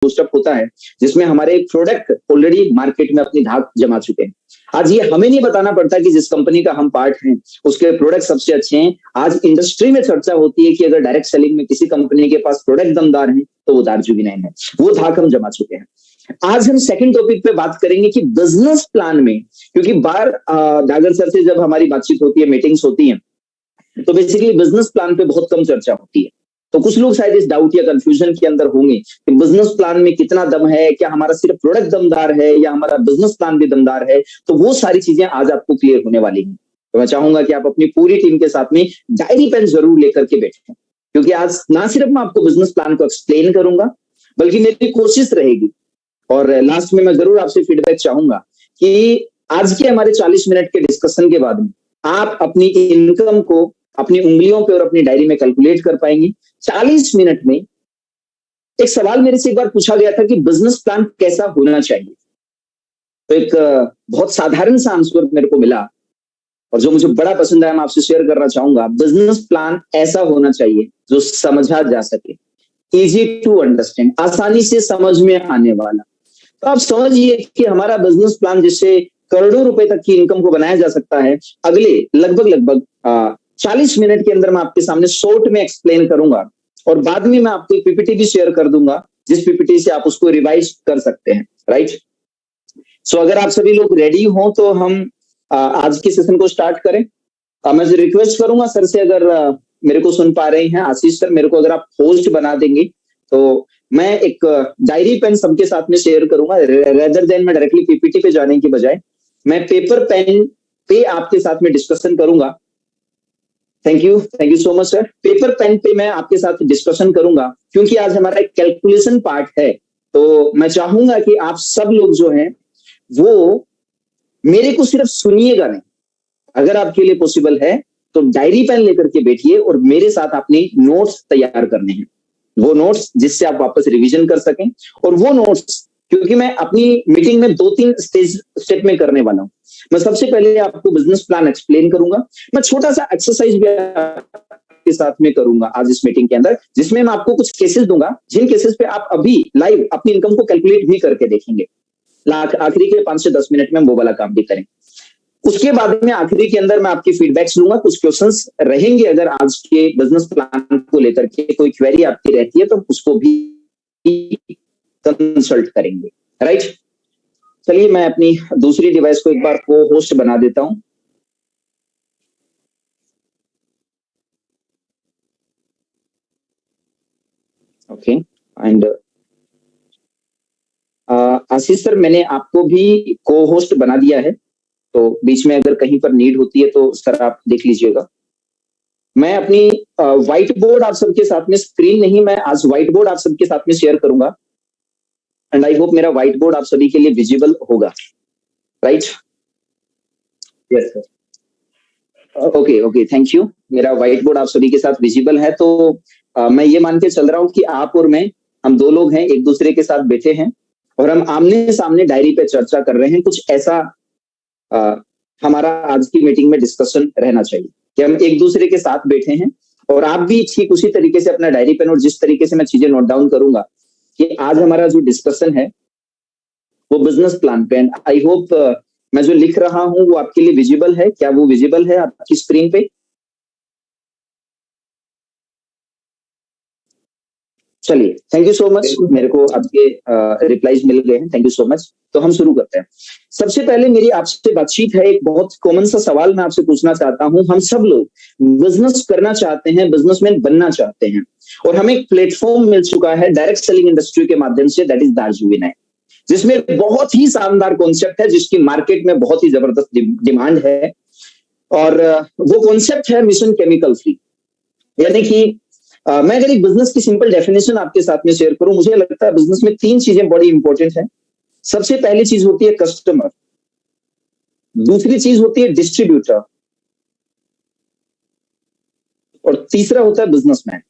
Boost up होता है जिसमें हमारे प्रोडक्ट ऑलरेडी मार्केट में अपनी धाक जमा चुके हैं। आज ये हमें नहीं बताना पड़ता कि जिस कंपनी का हम पार्ट हैं उसके प्रोडक्ट सबसे अच्छे हैं। आज इंडस्ट्री में चर्चा होती है कि अगर डायरेक्ट सेलिंग में किसी कंपनी के पास प्रोडक्ट दमदार है तो वो दार्जिलिंग है, वो धाक हम जमा चुके हैं। आज हम सेकंड टॉपिक पे बात करेंगे कि बिजनेस प्लान में, क्योंकि बार डागर सर से जब हमारी बातचीत होती है, मीटिंग्स होती है, तो बेसिकली बिजनेस प्लान पे बहुत कम चर्चा होती है। तो कुछ लोग शायद इस डाउट या कंफ्यूजन के अंदर होंगे कि बिजनेस प्लान में कितना दम है, क्या हमारा सिर्फ प्रोडक्ट दमदार है या हमारा बिजनेस प्लान भी दमदार है। तो वो सारी चीजें आज आपको क्लियर होने वाली हैं। तो मैं चाहूंगा कि आप अपनी पूरी टीम के साथ में डायरी पेन जरूर लेकर के बैठें, क्योंकि आज ना सिर्फ मैं आपको बिजनेस प्लान को एक्सप्लेन करूंगा, बल्कि मेरी कोशिश रहेगी और लास्ट में मैं जरूर आपसे फीडबैक चाहूंगा कि आज के हमारे 40 मिनट के डिस्कशन के बाद में आप अपनी इनकम को अपनी उंगलियों पे और अपनी डायरी में कैलकुलेट कर पाएंगे। 40 मिनट में एक सवाल मेरे से एक बार पूछा गया था कि बिजनेस प्लान कैसा होना चाहिए, तो एक बहुत साधारण सा आंसर मेरे को मिला और जो मुझे बड़ा पसंद आया, मैं आपसे शेयर करना चाहूंगा। बिजनेस प्लान ऐसा होना चाहिए जो समझा जा सके, इजी टू अंडरस्टैंड, आसानी से समझ में आने वाला। तो आप समझिए कि हमारा बिजनेस प्लान जिससे करोड़ों रुपए तक की इनकम को बनाया जा सकता है, अगले लगभग 40 मिनट के अंदर मैं आपके सामने शॉर्ट में एक्सप्लेन करूंगा और बाद में मैं आपको पीपीटी भी शेयर कर दूंगा, जिस पीपीटी से आप उसको रिवाइज कर सकते हैं। राइट, सो अगर आप सभी लोग रेडी हो तो हम आज के सेशन को स्टार्ट करें। मैं रिक्वेस्ट करूंगा सर से, अगर मेरे को सुन पा रहे हैं आशीष सर, मेरे को अगर आप होस्ट बना देंगे तो मैं एक डायरी पेन सबके साथ में शेयर करूंगा, रेदर देन मैं डायरेक्टली पीपीटी पे जाने की बजाय मैं पेपर पेन पे आपके साथ में डिस्कशन करूंगा। Thank you so much sir. Paper pen पे मैं आपके साथ डिस्कशन करूंगा क्योंकि आज हमारा एक कैलकुलेशन पार्ट है। तो मैं चाहूंगा कि आप सब लोग जो हैं वो मेरे को सिर्फ सुनिएगा नहीं, अगर आपके लिए पॉसिबल है तो डायरी पेन लेकर के बैठिए और मेरे साथ अपने नोट्स तैयार करने हैं, वो नोट्स जिससे आप वापस रिवीजन कर सकें। और वो नोट्स क्योंकि मैं अपनी मीटिंग में 2-3 स्टेप में करने वाला हूं। मैं सबसे पहले आपको बिजनेस प्लान एक्सप्लेन करूंगा, मैं छोटा सा एक्सरसाइज भी आपके साथ में करूंगा आज इस मीटिंग के अंदर, जिसमें मैं आपको कुछ केसेस दूंगा, जिन केसेस पे आप अभी लाइव अपनी इनकम को कैलकुलेट भी करके देखेंगे। आखिरी के 5 से 10 मिनट में वो वाला काम भी करें। उसके बाद में आखिरी के अंदर मैं आपकी फीडबैक्स लूंगा, कुछ क्वेश्चंस रहेंगे, अगर आज के बिजनेस प्लान को लेकर के कोई क्वेरी आपकी रहती है तो उसको भी कंसल्ट करेंगे। राइट, चलिए मैं अपनी दूसरी डिवाइस को एक बार को होस्ट बना देता हूं। ओके, एंड आशीष सर, मैंने आपको भी को होस्ट बना दिया है, तो बीच में अगर कहीं पर नीड होती है तो सर आप देख लीजिएगा। मैं अपनी व्हाइट बोर्ड आप सबके साथ में, स्क्रीन नहीं, मैं आज व्हाइट बोर्ड आप सबके साथ में शेयर करूंगा एंड आई होप मेरा व्हाइट बोर्ड आप सभी के लिए विजिबल होगा। Right, yes sir, okay, thank you. मेरा व्हाइट बोर्ड आप सभी के साथ विजिबल है, तो मैं ये मान के चल रहा हूं कि आप और मैं, हम दो लोग हैं, एक दूसरे के साथ बैठे हैं और हम आमने सामने डायरी पे चर्चा कर रहे हैं। कुछ ऐसा हमारा आज की मीटिंग में डिस्कशन रहना चाहिए कि हम एक दूसरे के साथ बैठे हैं और आप भी ठीक उसी तरीके से अपना डायरी पेन, और जिस तरीके से मैं चीजें नोट डाउन करूंगा कि आज हमारा जो डिस्कशन है वो बिजनेस प्लान पे। एंड आई होप मैं जो लिख रहा हूं वो आपके लिए विजिबल है। क्या वो विजिबल है आपकी स्क्रीन पे? चलिए, थैंक यू सो मच, मेरे को आपके रिप्लाईज मिल गए हैं, थैंक यू सो मच। तो हम शुरू करते हैं। सबसे पहले मेरी आपसे बातचीत है, एक बहुत कॉमन सा सवाल मैं आपसे पूछना चाहता हूं। हम सब लोग बिजनेस करना चाहते हैं, बिजनेसमैन बनना चाहते हैं और हमें एक प्लेटफॉर्म मिल चुका है डायरेक्ट सेलिंग इंडस्ट्री के माध्यम से, दैट इज दार्जिलिंग, जिसमें बहुत ही शानदार कॉन्सेप्ट है, जिसकी मार्केट में बहुत ही जबरदस्त डिमांड है। और वो कॉन्सेप्ट है मिशन केमिकल फ्री। यानी कि मैं अगर एक बिजनेस की सिंपल डेफिनेशन आपके साथ में शेयर करूं, मुझे लगता है बिजनेस में 3 चीजें बड़ी इंपॉर्टेंट है। सबसे पहली चीज होती है कस्टमर, दूसरी चीज होती है डिस्ट्रीब्यूटर और तीसरा होता है बिजनेसमैन।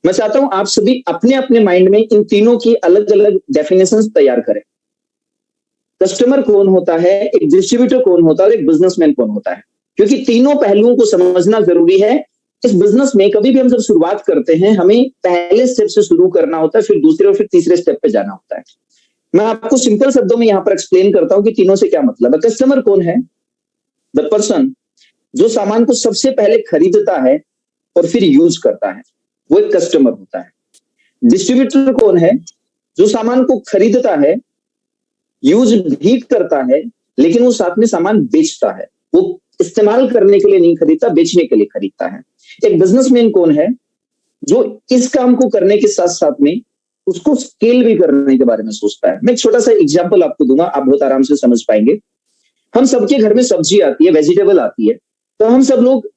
मैं चाहता हूं आप सभी अपने अपने माइंड में इन तीनों की अलग अलग डेफिनेशंस तैयार करें। कस्टमर कौन होता है, एक डिस्ट्रीब्यूटर कौन होता है और एक बिजनेसमैन कौन होता है, क्योंकि तीनों पहलुओं को समझना जरूरी है इस बिजनेस में कभी भी हम जब शुरुआत करते हैं, हमें पहले स्टेप से शुरू करना होता है, फिर दूसरे और फिर तीसरे स्टेप पे जाना होता है। मैं आपको सिंपल शब्दों में यहां पर एक्सप्लेन करता हूं कि तीनों से क्या मतलब है। कस्टमर कौन है? द पर्सन जो सामान को सबसे पहले खरीदता है और फिर यूज करता है, वो एक कस्टमर होता है। डिस्ट्रीब्यूटर कौन है? जो सामान को खरीदता है, यूज भी करता है, लेकिन वो साथ में सामान बेचता है। वो इस्तेमाल करने के लिए नहीं खरीदता, बेचने के लिए खरीदता है। एक बिजनेसमैन कौन है? जो इस काम को करने के साथ साथ में उसको स्केल भी करने के बारे में सोचता है। मैं एक छोटा सा एग्जांपल आपको दूंगा, आप बहुत आराम से समझ पाएंगे। हम सबके घर में सब्जी आती है, वेजिटेबल आती है, तो हम सब लोग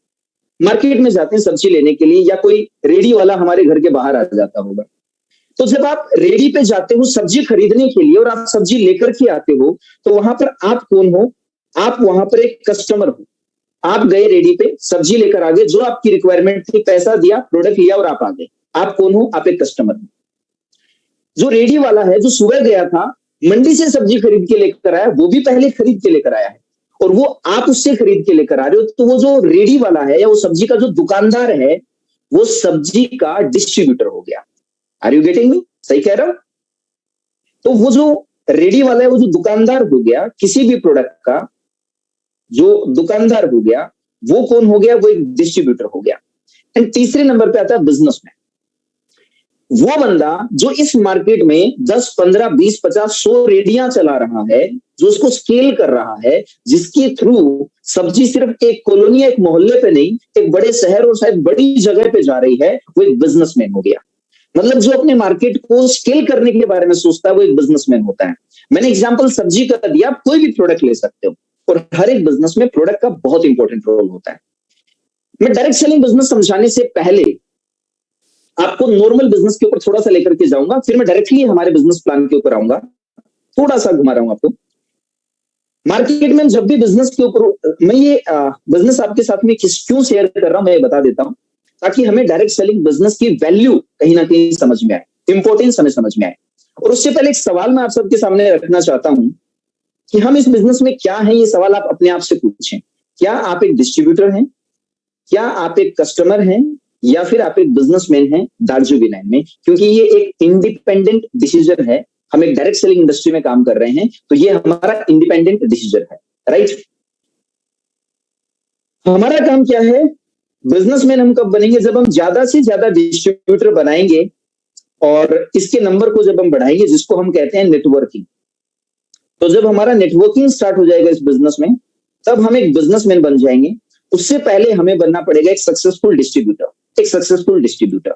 मार्केट में जाते हैं सब्जी लेने के लिए, या कोई रेडी वाला हमारे घर के बाहर आ जाता होगा। तो जब आप रेडी पे जाते हो सब्जी खरीदने के लिए और आप सब्जी लेकर के आते हो, तो वहां पर आप कौन हो? आप वहां पर एक कस्टमर हो। आप गए रेडी पे, सब्जी लेकर आ गए, जो आपकी रिक्वायरमेंट थी, पैसा दिया, प्रोडक्ट लिया और आप आ गए। आप कौन हो? आप एक कस्टमर हो। जो रेडी वाला है, जो सुबह गया था, मंडी से सब्जी खरीद के लेकर आया, वो भी पहले खरीद के लेकर आया है, और वो आप उससे खरीद के लेकर आ रहे हो। तो वो जो रेडी वाला है या वो सब्जी का जो दुकानदार है, वो सब्जी का डिस्ट्रीब्यूटर हो गया। Are you getting me? सही कह रहा हूं? तो वो जो रेडी वाला है, वो जो दुकानदार हो गया, किसी भी प्रोडक्ट का जो दुकानदार हो गया, वो कौन हो गया? वो एक डिस्ट्रीब्यूटर हो गया। एंड तीसरे नंबर पे आता है बिजनेसमैन। वो बंदा जो इस मार्केट में 10, 15, 20, 50, 100 रेडियां चला रहा है, जो उसको स्केल कर रहा है, जिसके थ्रू सब्जी सिर्फ एक कॉलोनी, एक मोहल्ले पे नहीं, एक बड़े शहर और शायद बड़ी जगह पे जा रही है, वो एक बिजनेसमैन हो गया। मतलब जो अपने मार्केट को स्केल करने के बारे में सोचता है, वो एक बिजनेसमैन होता है। मैंने एग्जांपल सब्जी का दिया, आप कोई भी प्रोडक्ट ले सकते हो, और हर एक बिजनेस में प्रोडक्ट का बहुत इंपॉर्टेंट रोल होता है। मैं डायरेक्ट सेलिंग बिजनेस समझाने से पहले आपको नॉर्मल बिजनेस के ऊपर थोड़ा सा लेकर के जाऊंगा, फिर मैं डायरेक्टली हमारे बिजनेस प्लान के ऊपर आऊंगा। थोड़ा सा घुमा रहा हूं आपको। मार्केट में जब भी बिजनेस के ऊपर, मैं ये बिजनेस आपके साथ में क्यों शेयर कर रहा हूं, मैं ये बता देता हूं, ताकि हमें डायरेक्ट सेलिंग बिजनेस की वैल्यू कहीं ना कहीं समझ में आए, इंपॉर्टेंस हमें समझ में आए। और उससे पहले एक सवाल मैं आप सबके सामने रखना चाहता हूं कि हम इस बिजनेस में क्या है, ये सवाल आप अपने आप से पूछें। क्या आप एक डिस्ट्रीब्यूटर हैं? क्या आप एक कस्टमर हैं? या फिर आप एक बिजनेसमैन हैं दार्जिलिंग में? क्योंकि ये एक इंडिपेंडेंट डिसीजन है। हम एक डायरेक्ट सेलिंग इंडस्ट्री में काम कर रहे हैं, तो ये हमारा इंडिपेंडेंट डिसीजन है, राइट? हमारा काम क्या है? बिजनेसमैन हम कब बनेंगे? जब हम ज्यादा से ज्यादा डिस्ट्रीब्यूटर बनाएंगे और इसके नंबर को जब हम बढ़ाएंगे, जिसको हम कहते हैं नेटवर्किंग। तो जब हमारा नेटवर्किंग स्टार्ट हो जाएगा इस बिजनेस में, तब हम एक बिजनेसमैन बन जाएंगे। उससे पहले हमें बनना पड़ेगा एक सक्सेसफुल डिस्ट्रीब्यूटर। एक सक्सेसफुल डिस्ट्रीब्यूटर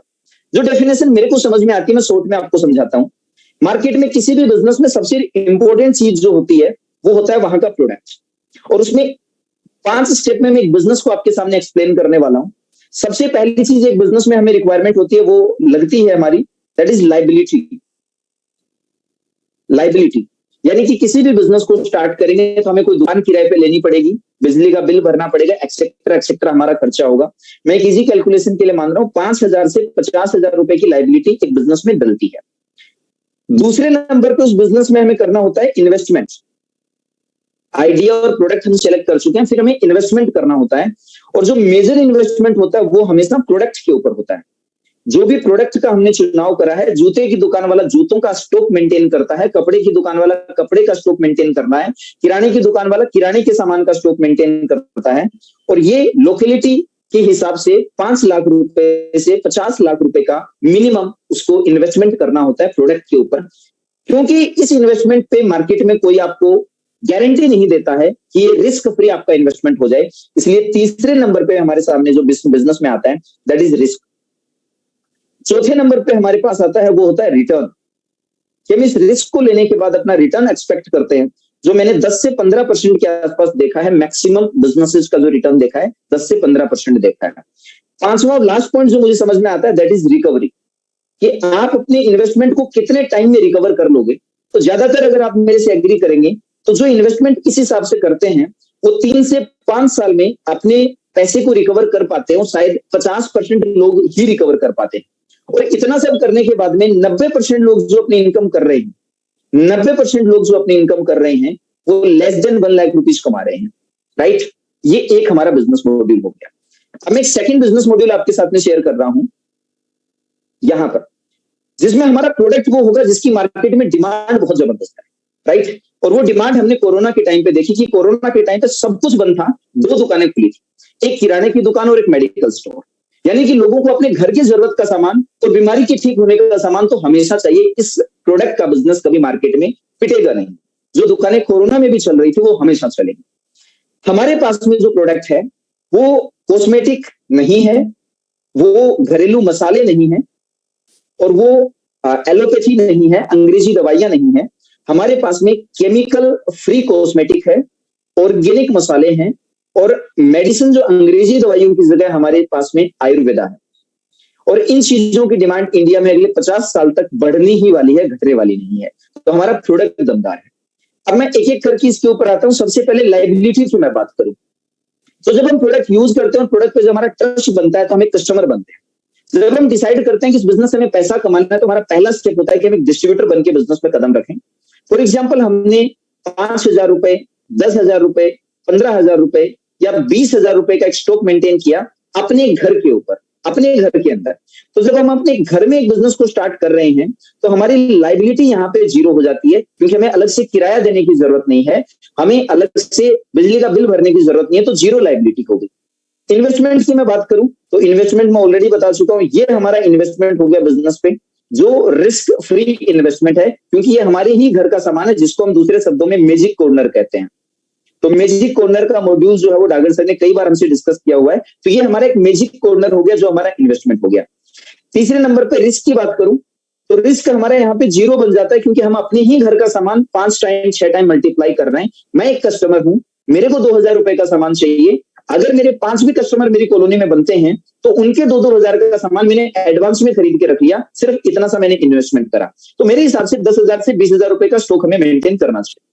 जो डेफिनेशन मेरे को समझ में आती है, मैं शॉर्ट में आपको समझाता हूं। मार्केट में किसी भी बिजनेस में सबसे इंपॉर्टेंट चीज जो होती है, वो होता है वहां का प्रोडक्ट। और उसमें 5 स्टेप में मैं एक बिजनेस को आपके सामने एक्सप्लेन करने वाला हूं। सबसे पहली चीज एक बिजनेस में हमें रिक्वायरमेंट होती है, वो लगती है हमारी, दैट इज लाइबिलिटी। लाइबिलिटी यानी कि किसी भी बिजनेस को स्टार्ट करेंगे तो हमें कोई दुकान किराए पे लेनी पड़ेगी, बिजली का बिल भरना पड़ेगा, एक्सेट्रा एक्सेट्रा हमारा खर्चा होगा। मैं एक इजी कैलकुलेशन के लिए मान रहा हूं, 5,000 से 50,000 रुपए की लाइबिलिटी एक बिजनेस में डलती है। दूसरे नंबर पे उस बिजनेस में हमें करना होता है इन्वेस्टमेंट। आइडिया और प्रोडक्ट हम सेलेक्ट कर चुके हैं, फिर हमें इन्वेस्टमेंट करना होता है। और जो मेजर इन्वेस्टमेंट होता है, वो हमेशा प्रोडक्ट के ऊपर होता है। जो भी प्रोडक्ट का हमने चुनाव करा है, जूते की दुकान वाला जूतों का स्टॉक मेंटेन करता है, कपड़े की दुकान वाला कपड़े का स्टॉक मेंटेन करना है, किराने की दुकान वाला किराने के सामान का स्टॉक मेंटेन करता है। और ये लोकेलिटी के हिसाब से 5 लाख रुपए से 50 लाख रुपए का मिनिमम उसको इन्वेस्टमेंट करना होता है प्रोडक्ट के ऊपर। क्योंकि इस इन्वेस्टमेंट पे मार्केट में कोई आपको गारंटी नहीं देता है कि ये रिस्क फ्री आपका इन्वेस्टमेंट हो जाए। इसलिए तीसरे नंबर पे हमारे सामने जो बिजनेस में आता है, दैट इज रिस्क। चौथे नंबर पे हमारे पास आता है, वो होता है रिटर्न। कि हम इस रिस्क को लेने के बाद अपना रिटर्न एक्सपेक्ट करते हैं, जो मैंने 10 से 15% के आसपास देखा है। मैक्सिमम बिजनेसेस का जो रिटर्न देखा है, 10 से 15% देखा है। पांचवा और लास्ट पॉइंट जो मुझे समझ में आता है, दैट इज रिकवरी। कि आप अपने इन्वेस्टमेंट को कितने टाइम में रिकवर कर लोगे। तो ज्यादातर अगर आप मेरे से एग्री करेंगे, तो जो इन्वेस्टमेंट इस हिसाब से करते हैं, वो 3 से 5 साल में अपने पैसे को रिकवर कर पाते हैं। शायद 50% लोग ही रिकवर कर पाते हैं। और इतना सब करने के बाद में 90% लोग जो अपनी इनकम कर रहे हैं, 90% लोग जो अपनी इनकम कर रहे हैं, वो लेस देन 1 लाख रुपीज कमा रहे हैं, राइट? ये एक हमारा बिजनेस मॉडल हो गया। अब मैं एक सेकंड बिजनेस मॉड्यूल आपके साथ में शेयर कर रहा हूं यहां पर, जिसमें हमारा प्रोडक्ट वो होगा जिसकी मार्केट में डिमांड बहुत जबरदस्त है, राइट। और वो डिमांड हमने कोरोना के टाइम पे देखी कि कोरोना के टाइम पे सब कुछ बंद था, दो दुकानें खुली थी, एक किराने की दुकान और एक मेडिकल स्टोर। यानी कि लोगों को अपने घर की जरूरत का सामान और बीमारी के ठीक होने का सामान तो हमेशा चाहिए। इस प्रोडक्ट का बिजनेस कभी मार्केट में पिटेगा नहीं। जो दुकानें कोरोना में भी चल रही थी वो हमेशा चलेगी। हमारे पास में जो प्रोडक्ट है वो कॉस्मेटिक नहीं है, वो घरेलू मसाले नहीं है, और वो एलोपैथी नहीं है, अंग्रेजी दवाइयां नहीं है। हमारे पास में केमिकल फ्री कॉस्मेटिक है, ऑर्गेनिक मसाले हैं, और मेडिसिन जो अंग्रेजी दवाइयों की जगह हमारे पास में आयुर्वेदा है। और इन चीजों की डिमांड इंडिया में अगले 50 साल तक बढ़नी ही वाली है, घटने वाली नहीं है। तो हमारा प्रोडक्ट दमदार है। अब मैं एक एक करके इसके ऊपर आता हूं। सबसे पहले लायबिलिटी की मैं बात करूं तो जब हम प्रोडक्ट यूज करते हैं, प्रोडक्ट पे जब हमारा ट्रस्ट बनता है तो हम एक कस्टमर बनते हैं। जब हम डिसाइड करते हैं कि इस बिजनेस से हमें पैसा कमाना है तो हमारा पहला स्टेप होता है कि हम एक डिस्ट्रीब्यूटर बन के बिजनेस में कदम रखें। फॉर एग्जाम्पल, हमने 5,000 रुपए, 10,000 रुपए, 15,000 रुपए या 20,000 रुपए का एक स्टॉक मेंटेन किया अपने घर के ऊपर, अपने घर के अंदर। तो जब हम अपने घर में एक बिजनेस को स्टार्ट कर रहे हैं तो हमारी लायबिलिटी यहाँ पे जीरो हो जाती है, क्योंकि हमें अलग से किराया देने की जरूरत नहीं है, हमें अलग से बिजली का बिल भरने की जरूरत नहीं है, तो जीरो लायबिलिटी होगी। इन्वेस्टमेंट की मैं बात करूं तो इन्वेस्टमेंट मैं ऑलरेडी बता चुका हूं, ये हमारा इन्वेस्टमेंट हो गया बिजनेस पे, जो रिस्क फ्री इन्वेस्टमेंट है, क्योंकि ये हमारे ही घर का सामान है, जिसको हम दूसरे शब्दों में मैजिक कॉर्नर कहते हैं। तो मैजिक कॉर्नर का मॉड्यूल जो है वो डागर सर ने कई बार हमसे डिस्कस किया हुआ है। तो ये हमारा एक मैजिक कॉर्नर हो गया जो हमारा इन्वेस्टमेंट हो गया। तीसरे नंबर पे रिस्क की बात करूं तो रिस्क हमारा यहाँ पे जीरो बन जाता है, क्योंकि हम अपने ही घर का सामान 5 टाइम 6 टाइम मल्टीप्लाई कर रहे हैं। मैं एक कस्टमर हूं, मेरे को 2,000 रुपए का सामान चाहिए। अगर मेरे 5 भी कस्टमर मेरी कॉलोनी में बनते हैं तो उनके 2-2 हजार का सामान मैंने एडवांस में खरीद के रख लिया, सिर्फ इतना सा मैंने इन्वेस्टमेंट करा। तो मेरे हिसाब से 10,000 से 20,000 रुपए का स्टॉक हमें मेंटेन करना चाहिए।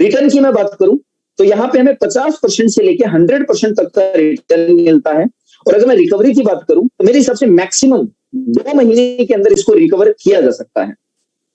रिटर्न की मैं बात करूं तो यहाँ पे हमें 50% से लेकर 100% तक का रिटर्न मिलता है। और अगर मैं रिकवरी की बात करूं तो मेरे हिसाब से मैक्सिमम 2 महीने के अंदर इसको रिकवर किया जा सकता है,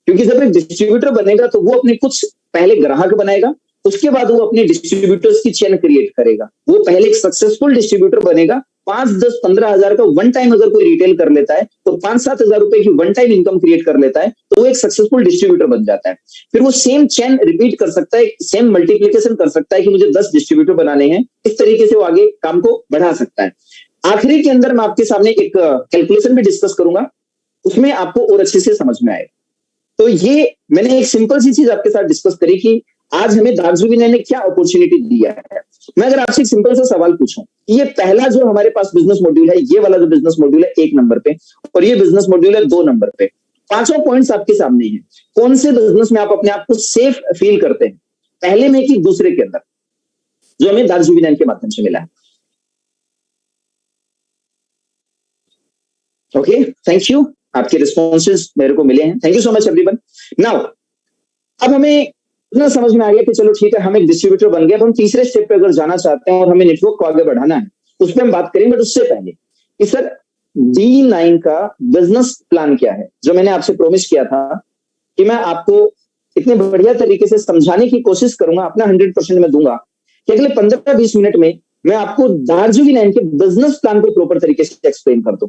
क्योंकि जब एक डिस्ट्रीब्यूटर बनेगा तो वो अपने कुछ पहले ग्राहक बनाएगा, उसके बाद वो अपने डिस्ट्रीब्यूटर्स की चेन क्रिएट करेगा। वो पहले एक सक्सेसफुल डिस्ट्रीब्यूटर बनेगा। 5, 10, 15,000 का वन टाइम अगर कोई रिटेल कर लेता है तो 5-7 हजार रुपए की वन टाइम इनकम क्रिएट कर लेता है, तो वो एक सक्सेसफुल डिस्ट्रीब्यूटर बन जाता है। फिर वो सेम चेन रिपीट कर सकता है, सेम मल्टीप्लीकेशन कर सकता है कि मुझे 10 डिस्ट्रीब्यूटर बनाने हैं। इस तरीके से वो आगे काम को बढ़ा सकता है। आखिरी के अंदर मैं आपके सामने एक कैलकुलेशन भी डिस्कस करूंगा, उसमें आपको और अच्छे से समझ में आएगा। तो ये मैंने एक सिंपल सी चीज आपके साथ डिस्कस करी कि आज हमें दार्जु विनय ने क्या अपॉर्चुनिटी दिया है। मैं अगर आपसे एक सिंपल सा सवाल पूछूं, ये पहला जो हमारे पास बिजनेस मॉड्यूल है, ये वाला जो बिजनेस मॉड्यूल है 1 नंबर पे, और ये बिजनेस मॉड्यूल है 2 नंबर पे। पांचों पॉइंट्स आपके सामने हैं। कौन से बिजनेस में आप अपने आप को सेफ फील करते हैं, पहले में कि दूसरे के अंदर, जो हमें दार्जु विनय के माध्यम से मिला है। Okay, thank you. आपके रिस्पॉन्सेज मेरे को मिले हैं, thank you so much everyone. Now अब हमें इतना समझ में आ गया कि चलो ठीक है, हम एक डिस्ट्रीब्यूटर बन गए। अब हम तीसरे स्टेप पे अगर जाना चाहते हैं और हमें नेटवर्क को आगे बढ़ाना है, उस पर हम बात करेंगे। बट उससे पहले कि सर D9 का बिजनेस प्लान क्या है, जो मैंने आपसे प्रॉमिस किया था कि मैं आपको इतने बढ़िया तरीके से समझाने की कोशिश करूंगा, अपना 100% मैं दूंगा कि अगले 15-20 मिनट में मैं आपको दार्जु विनय के बिजनेस प्लान को प्रॉपर तरीके से एक्सप्लेन कर दूं।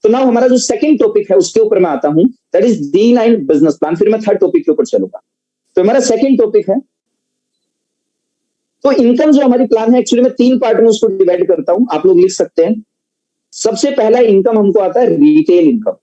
तो नाउ हमारा जो सेकंड टॉपिक है उसके ऊपर मैं आता हूं, that is D9 business plan. फिर मैं थर्ड टॉपिक के ऊपर चलूंगा। तो हमारा सेकंड टॉपिक है, तो इनकम जो हमारी प्लान है, एक्चुअली मैं 3 पार्ट में उसको डिवाइड करता हूं, आप लोग लिख सकते हैं। सबसे पहला इनकम हमको आता है रिटेल इनकम।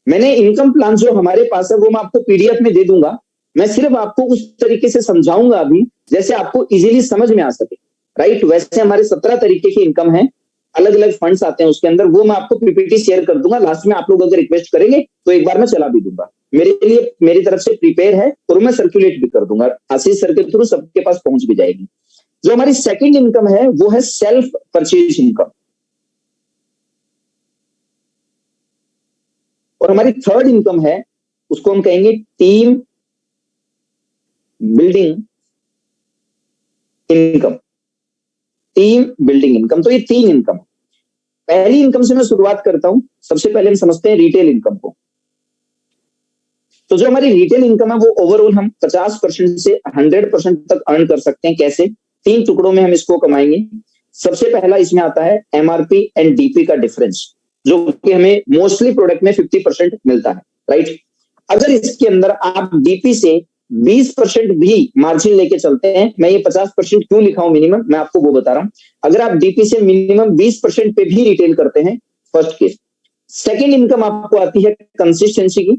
मैंने इनकम प्लान जो हमारे पास है वो मैं आपको PDF में दे दूंगा। मैं सिर्फ आपको उस तरीके से समझाऊंगा अभी जैसे आपको इजीली समझ में आ सके, राइट। वैसे हमारे 17 तरीके की इनकम है, अलग अलग फंड्स आते हैं उसके अंदर, वो मैं आपको PPT शेयर कर दूंगा। लास्ट में आप लोग अगर रिक्वेस्ट करेंगे तो एक बार मैं चला भी दूंगा। मेरे लिए मेरी तरफ से प्रिपेयर है और मैं सर्कुलेट भी कर दूंगा, आशीष सर के थ्रू सबके पास पहुंच भी जाएगी। जो हमारी सेकंड इनकम है वो है सेल्फ परचेज इनकम, और हमारी थर्ड इनकम है उसको हम कहेंगे team building income. Team building income, तो ये 3 इनकम। पहली इनकम से मैं शुरुआत करता हूं। सबसे पहले हम समझते हैं रिटेल इनकम को। तो जो हमारी रिटेल इनकम है वो ओवरऑल हम 50% से 100% तक अर्न कर सकते हैं। कैसे? 3 टुकड़ों में हम इसको कमाएंगे। सबसे पहला इसमें आता है एमआरपी एंड डीपी का डिफरेंस, जो कि हमें मोस्टली प्रोडक्ट में 50% मिलता है, राइट। अगर इसके अंदर आप डीपी से 20% भी मार्जिन लेके चलते हैं, मैं ये 50% क्यों लिखा हूं मिनिमम, मैं आपको वो बता रहा हूं। अगर आप डीपी से मिनिमम 20% पे भी रिटेल करते हैं, फर्स्ट केस। सेकेंड इनकम आपको आती है कंसिस्टेंसी की।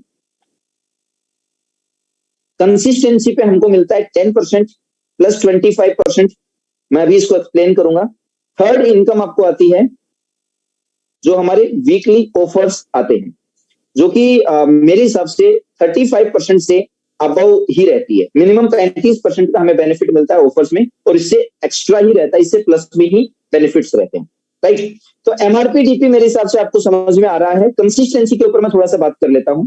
कंसिस्टेंसी पे हमको मिलता है 10% प्लस 25%, मैं अभी इसको एक्सप्लेन करूंगा। थर्ड इनकम आपको आती है जो हमारे वीकली ऑफर्स आते हैं, जो कि मेरे हिसाब से 35% से अबव ही रहती है। मिनिमम 35% का हमें बेनिफिट मिलता है ऑफर्स में, और इससे एक्स्ट्रा ही रहता है, इससे प्लस में ही बेनिफिट्स रहते हैं, राइट। तो एमआरपी डीपी मेरे हिसाब से आपको समझ में आ रहा है। कंसिस्टेंसी के ऊपर मैं थोड़ा सा बात कर लेता हूं।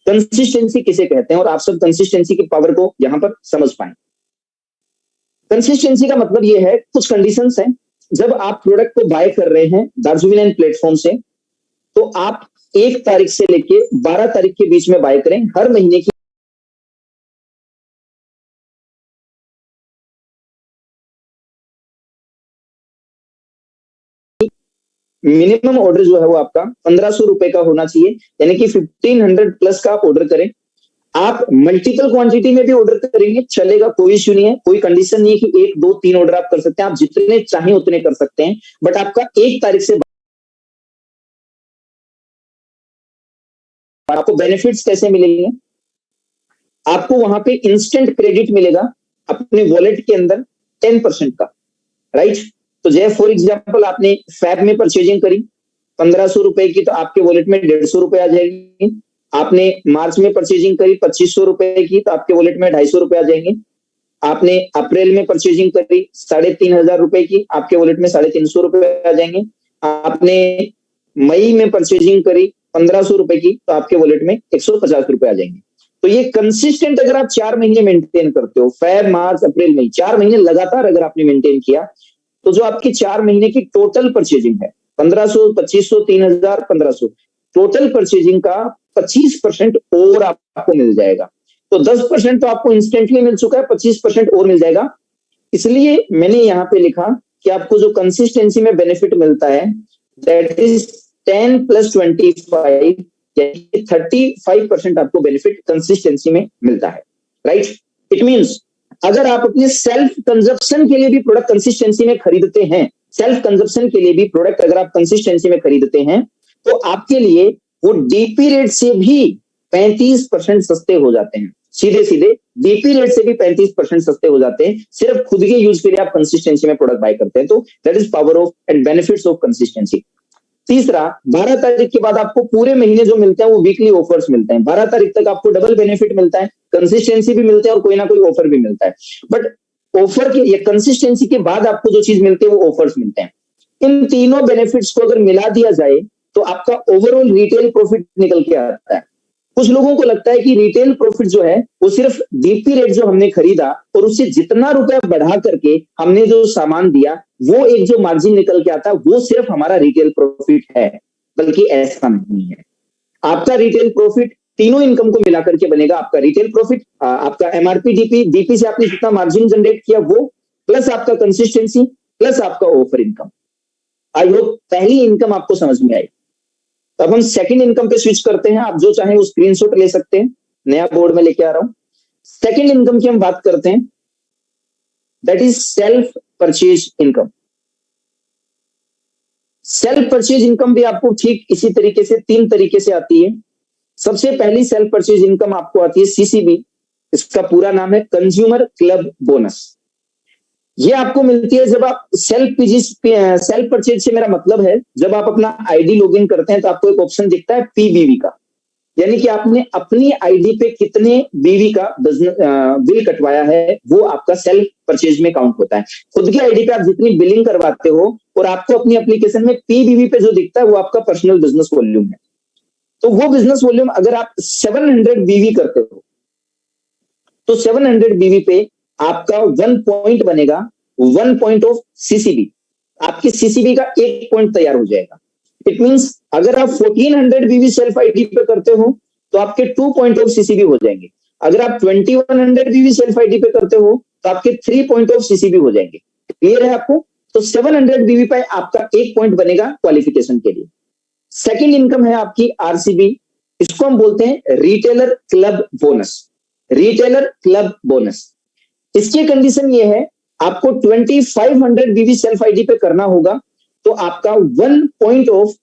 कंसिस्टेंसी किसे कहते हैं, और आप सब कंसिस्टेंसी की पावर को यहां पर समझ पाए। कंसिस्टेंसी का मतलब ये है, कुछ कंडीशंस हैं। जब आप प्रोडक्ट को बाय कर रहे हैं दार्जिलिंग प्लेटफॉर्म से, तो आप 1 तारीख से लेके 12 तारीख के बीच में बाय करें। हर महीने की मिनिमम ऑर्डर जो है वो आपका 1500 रुपए का होना चाहिए, यानी कि 1500 प्लस का आप ऑर्डर करें। आप मल्टीपल क्वांटिटी में भी ऑर्डर करेंगे चलेगा, कोई इश्यू नहीं है, कोई कंडीशन नहीं है कि 1 2 3 ऑर्डर आप कर सकते हैं, आप जितने चाहें उतने कर सकते हैं। बट आपका 1 तारीख से आपको बेनिफिट्स कैसे मिलेंगे, आपको वहां पे इंस्टेंट क्रेडिट मिलेगा अपने वॉलेट के अंदर 10% का, राइट। तो जय फॉर एग्जाम्पल आपने फैब में परचेजिंग करी 1500 रुपए की, तो आपके वॉलेट में 150 रुपए आ जाएंगे। आपने मार्च में परचेजिंग करी 2500 रुपए की, तो आपके वॉलेट में 250 रुपए आ जाएंगे। आपने अप्रैल में परचेजिंग करी 3500 रुपए की, आपके वॉलेट में 350 रुपए आ जाएंगे। आपने मई में परचेजिंग करी 1500 रुपए की, तो आपके वॉलेट में 150 रुपए आ जाएंगे। तो ये कंसिस्टेंट अगर आप 4 महीने मेंटेन करते हो, फेब मार्च अप्रैल मई 4 महीने लगातार अगर आपने मेंटेन किया, तो जो आपकी 4 महीने की टोटल परचेजिंग है 1500 2500 3000 1500, टोटल परचेजिंग का 25% और आपको मिल जाएगा। तो 10% तो आपको इंस्टेंटली मिल चुका है, 25% और मिल जाएगा। इसलिए मैंने यहां पे लिखा कि आपको जो कंसिस्टेंसी में बेनिफिट मिलता है दैट इज 10 + 25, यानी 35% आपको बेनिफिट कंसिस्टेंसी में मिलता है, राइट। इट मींस अगर आप अपने सेल्फ कंजप्शन के लिए भी प्रोडक्ट कंसिस्टेंसी में खरीदते हैं, सेल्फ कंजप्शन के लिए भी प्रोडक्ट अगर आप कंसिस्टेंसी में खरीदते हैं, तो आपके लिए वो डीपी रेट से भी 35% सस्ते हो जाते हैं। सीधे सीधे डीपी रेट से भी 35% सस्ते हो जाते हैं, सिर्फ खुद के यूज के लिए आप कंसिस्टेंसी में प्रोडक्ट बाय करते हैं। तो that is power of and benefits of consistency. तीसरा, 12 तारीख के बाद आपको पूरे महीने जो मिलते हैं वो वीकली ऑफर्स मिलते हैं। 12 तारीख तक आपको डबल बेनिफिट मिलता है, कंसिस्टेंसी भी मिलता है और कोई ना कोई ऑफर भी मिलता है। बट ऑफर के या कंसिस्टेंसी के बाद आपको जो चीज मिलती है वो ऑफर्स मिलते हैं। इन तीनों बेनिफिट्स को अगर मिला दिया जाए तो आपका ओवरऑल रिटेल प्रॉफिट निकल के आता है। कुछ लोगों को लगता है कि रिटेल प्रॉफिट जो है वो सिर्फ डीपी रेट जो हमने खरीदा और उससे जितना रुपया बढ़ा करके हमने जो सामान दिया वो एक जो मार्जिन निकल के आता है वो सिर्फ हमारा रिटेल प्रॉफिट है, बल्कि ऐसा नहीं है। आपका रिटेल प्रॉफिट तीनों इनकम को मिलाकर के बनेगा। आपका रिटेल प्रॉफिट, आपका एमआरपी डीपी, डीपी से आपने जितना मार्जिन जनरेट किया वो, प्लस आपका कंसिस्टेंसी, प्लस आपका ऑफर इनकम। आई होप पहली इनकम आपको समझ में आई। तो अब हम सेकंड इनकम पे स्विच करते हैं। आप जो चाहें वो स्क्रीनशॉट ले सकते हैं, नया बोर्ड में लेके आ रहा हूं। सेकंड इनकम की हम बात करते हैं, that is self purchase income. Self purchase income भी आपको ठीक इसी तरीके से 3 तरीके से आती है। सबसे पहली सेल्फ परचेज इनकम आपको आती है सीसीबी, इसका पूरा नाम है कंज्यूमर क्लब बोनस। ये आपको मिलती है जब आप सेल्फ परचेज से मेरा मतलब है जब आप अपना आईडी लॉगिन करते हैं तो आपको एक ऑप्शन दिखता है पीबीवी का, यानी कि आपने अपनी आईडी पे कितने बीवी का बिल कटवाया है वो आपका सेल्फ परचेज में काउंट होता है। खुद की आईडी पे आप जितनी बिलिंग करवाते हो और आपको अपनी एप्लीकेशन में पीबीवी पे जो दिखता है वो आपका पर्सनल बिजनेस वॉल्यूम है। तो वो बिजनेस वॉल्यूम अगर आप 700 बीवी करते हो तो 700 बीवी पे आपका 1 पॉइंट बनेगा, 1 पॉइंट ऑफ सीसीबी। आपकी सीसीबी का 1 पॉइंट तैयार हो जाएगा। इट मींस अगर आप 1400 बीवी सेल्फ आईडी पे करते हो तो आपके 2 पॉइंट ऑफ सीसीबी हो जाएंगे। अगर आप 2100 बीवी सेल्फ आईडी पे करते हो तो आपके 3 पॉइंट ऑफ सीसीबी हो जाएंगे। क्लियर है आपको? तो 700 बीवी पे आपका 1 पॉइंट बनेगा क्वालिफिकेशन के लिए। सेकंड इनकम है आपकी आरसीबी, इसको हम बोलते हैं retailer club bonus. Retailer club bonus, इसकी कंडीशन ये है आपको 2500 बीवी सेल्फ आईडी पे करना होगा तो आपका 1 पॉइंट ऑफ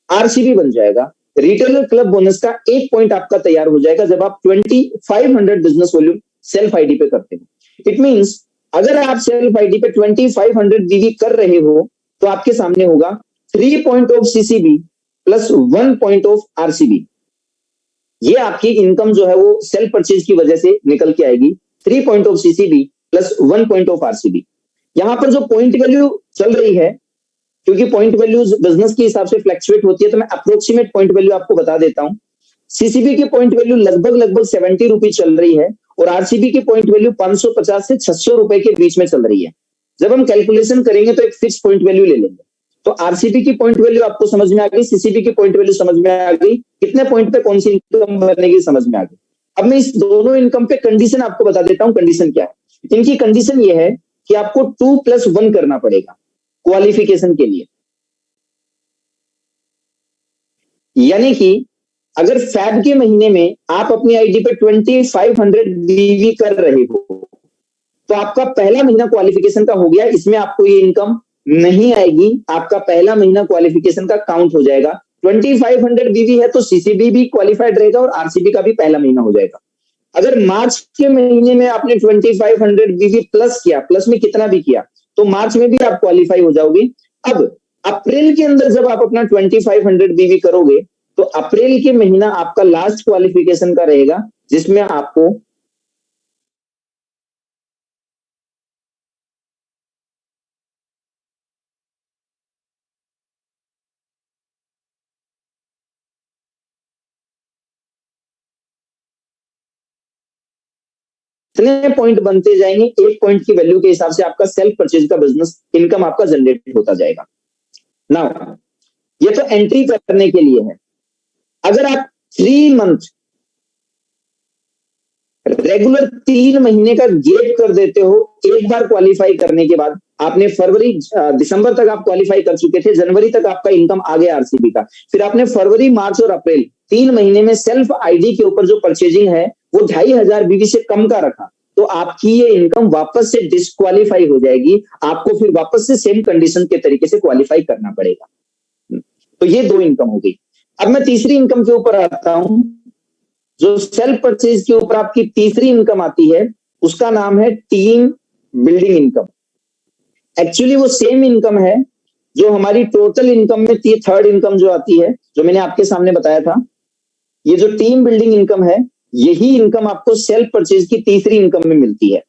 आरसीबी बन जाएगा। रिटेलर क्लब बोनस का 1 पॉइंट आपका तैयार हो जाएगा जब आप 2500 बिजनेस वॉल्यूम सेल्फ आईडी पे करते हैं। इट मींस अगर आप सेल्फ आईडी पे 2500 बीवी कर रहे हो तो आपके सामने होगा 3 point of CCB plus 1 point of RCB. ये आपकी इनकम जो है वो सेल्फ परचेज की वजह से निकल के आएगी। 3 point of CCB plus 1 point of RCB. यहां पर जो पॉइंट वैल्यू चल रही है, क्योंकि पॉइंट वैल्यूज बिजनेस के हिसाब से फ्लक्चुएट होती है, तो मैं अप्रोक्सीमेट पॉइंट वैल्यू आपको बता देता हूं। सीसीबी की पॉइंट वैल्यू लगभग 70 रुपए चल रही है और आरसीबी की पॉइंट वैल्यू 550 से 600 रुपए के बीच में चल रही है। जब हम कैलकुलेशन करेंगे तो एक फिक्स पॉइंट वैल्यू ले लेंगे। तो आरसीबी की पॉइंट वैल्यू आपको समझ में आ गई, सीसीबी की पॉइंट वैल्यू समझ में आ गई, कितने पॉइंट पे कौन सी इनकम बनेगी समझ में आ गई। अब मैं इस दोनों इनकम पे कंडीशन आपको बता देता हूं। कंडीशन क्या है इनकी? कंडीशन ये है कि आपको 2+1 करना पड़ेगा क्वालिफिकेशन के लिए। यानी कि अगर फैब के महीने में आप अपनी आईडी पे 2500 बीवी कर रहे हो तो आपका पहला महीना क्वालिफिकेशन का हो गया, इसमें आपको ये इनकम नहीं आएगी। आपका पहला महीना क्वालिफिकेशन का काउंट हो जाएगा। 2500 बीवी है तो सीसीबी भी क्वालिफाइड रहेगा और आरसीबी का भी पहला महीना हो जाएगा। अगर मार्च के महीने में आपने 2500 बीवी प्लस किया, प्लस में कितना भी किया, तो मार्च में भी आप क्वालिफाई हो जाओगे। अब अप्रैल के अंदर जब आप अपना 2500 बीवी करोगे तो अप्रैल के महीना आपका लास्ट क्वालिफिकेशन का रहेगा, जिसमें आपको इतने पॉइंट बनते जाएंगे, 1 पॉइंट की वैल्यू के हिसाब से आपका सेल्फ परचेज का बिजनेस इनकम आपका जनरेट होता जाएगा। नाउ ये तो एंट्री करने के लिए है। अगर आप 3 मंथ रेगुलर 3 महीने का गेप कर देते हो, एक बार क्वालिफाई करने के बाद आपने फरवरी दिसंबर तक आप क्वालिफाई कर चुके थे, जनवरी तक आपका इनकम आ गया आरसीबी का, फिर आपने फरवरी मार्च और अप्रैल 3 महीने में सेल्फ आईडी के ऊपर जो परचेजिंग है वो 2500 बीवी से कम का रखा, तो आपकी ये इनकम वापस से डिस्क्वालीफाई हो जाएगी। आपको फिर वापस से सेम कंडीशन के तरीके से क्वालिफाई करना पड़ेगा। तो ये 2 इनकम हो गई। अब मैं तीसरी इनकम के ऊपर आता हूं। जो सेल्फ परचेज के ऊपर आपकी तीसरी इनकम आती है उसका नाम है टीम बिल्डिंग इनकम। एक्चुअली वो सेम इनकम है जो हमारी टोटल इनकम में थर्ड इनकम जो आती है, जो मैंने आपके सामने बताया था। ये जो टीम बिल्डिंग इनकम है, यही इनकम आपको सेल्फ परचेज की तीसरी इनकम में मिलती है।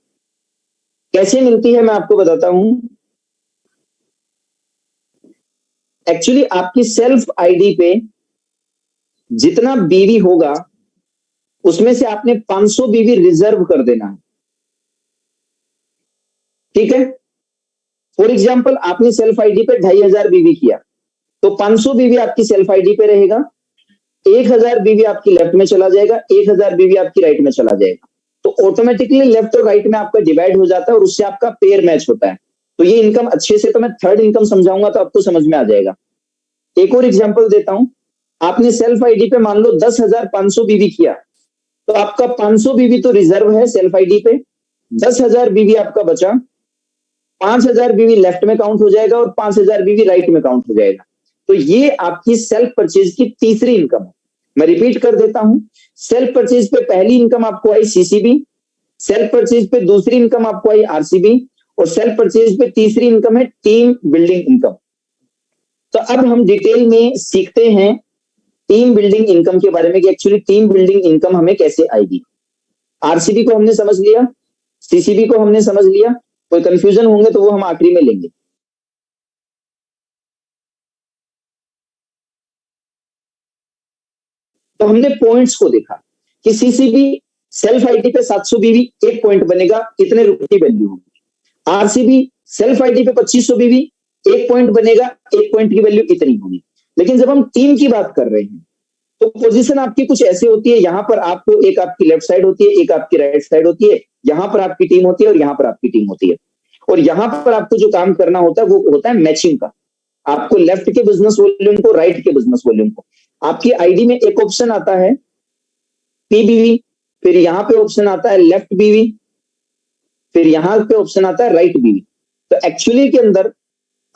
कैसे मिलती है मैं आपको बताता हूं। एक्चुअली आपकी सेल्फ आईडी पे जितना बीवी होगा उसमें से आपने 500 बीवी रिजर्व कर देना है। ठीक है? फॉर एग्जाम्पल आपने सेल्फ आईडी पे 2500 बीवी किया तो 500 बीवी आपकी सेल्फ आईडी पे रहेगा, 1000 बीवी आपकी लेफ्ट में चला जाएगा, 1000 बीवी आपकी राइट में चला जाएगा। तो ऑटोमेटिकली लेफ्ट और राइट में आपका डिवाइड हो जाता है और उससे आपका पेयर मैच होता है। तो ये इनकम अच्छे से, तो मैं थर्ड इनकम समझाऊंगा तो आपको समझ में आ जाएगा। एक और एग्जाम्पल देता हूं। आपने सेल्फ आईडी पे मान लो 10,500 बीवी किया तो आपका 500 बीवी तो रिजर्व है सेल्फ आईडी पे, 10,000 बीवी आपका बचा, 5,000 बीवी लेफ्ट में काउंट हो जाएगा और 5,000 बीवी राइट में काउंट हो जाएगा। तो ये आपकी सेल्फ परचेज की तीसरी इनकम है। मैं रिपीट कर देता हूं। सेल्फ परचेज पे पहली इनकम आपको आई सीसीबी, सेल्फ परचेज पे दूसरी इनकम आपको आई आरसीबी और सेल्फ परचेज पे तीसरी इनकम है टीम बिल्डिंग इनकम। तो अब हम डिटेल में सीखते हैं टीम बिल्डिंग इनकम के बारे में कि एक्चुअली टीम बिल्डिंग इनकम हमें कैसे आएगी। आरसीबी को हमने समझ लिया, सीसीबी को हमने समझ लिया, कोई कंफ्यूजन होंगे तो वो हम आखिरी में लेंगे। तो हमने पॉइंट्स को देखा कि सीसीबी सेल्फ आईडी पे 700 बीवी 1 पॉइंट बनेगा, इतने रुपए की वैल्यू होगी। आरसीबी सेल्फ आईडी पे 2500 बीवी 1 पॉइंट बनेगा, 1 पॉइंट की वैल्यू इतनी होगी। लेकिन जब हम टीम की बात कर रहे हैं तो पोजीशन आपकी कुछ ऐसे होती है, यहां पर आपको एक आपकी लेफ्ट साइड होती है, एक आपकी राइट साइड होती है, यहां पर आपकी टीम होती है और यहां पर आपकी टीम होती है। और यहां पर आपको जो काम करना होता है वो होता है मैचिंग का। आपको लेफ्ट के बिजनेस वॉल्यूम को राइट के बिजनेस वॉल्यूम को, आपकी आईडी में एक ऑप्शन आता है पीबीवी, फिर यहां पे ऑप्शन आता है लेफ्ट बीवी, फिर यहां पे ऑप्शन आता है राइट बीवी। तो एक्चुअली के अंदर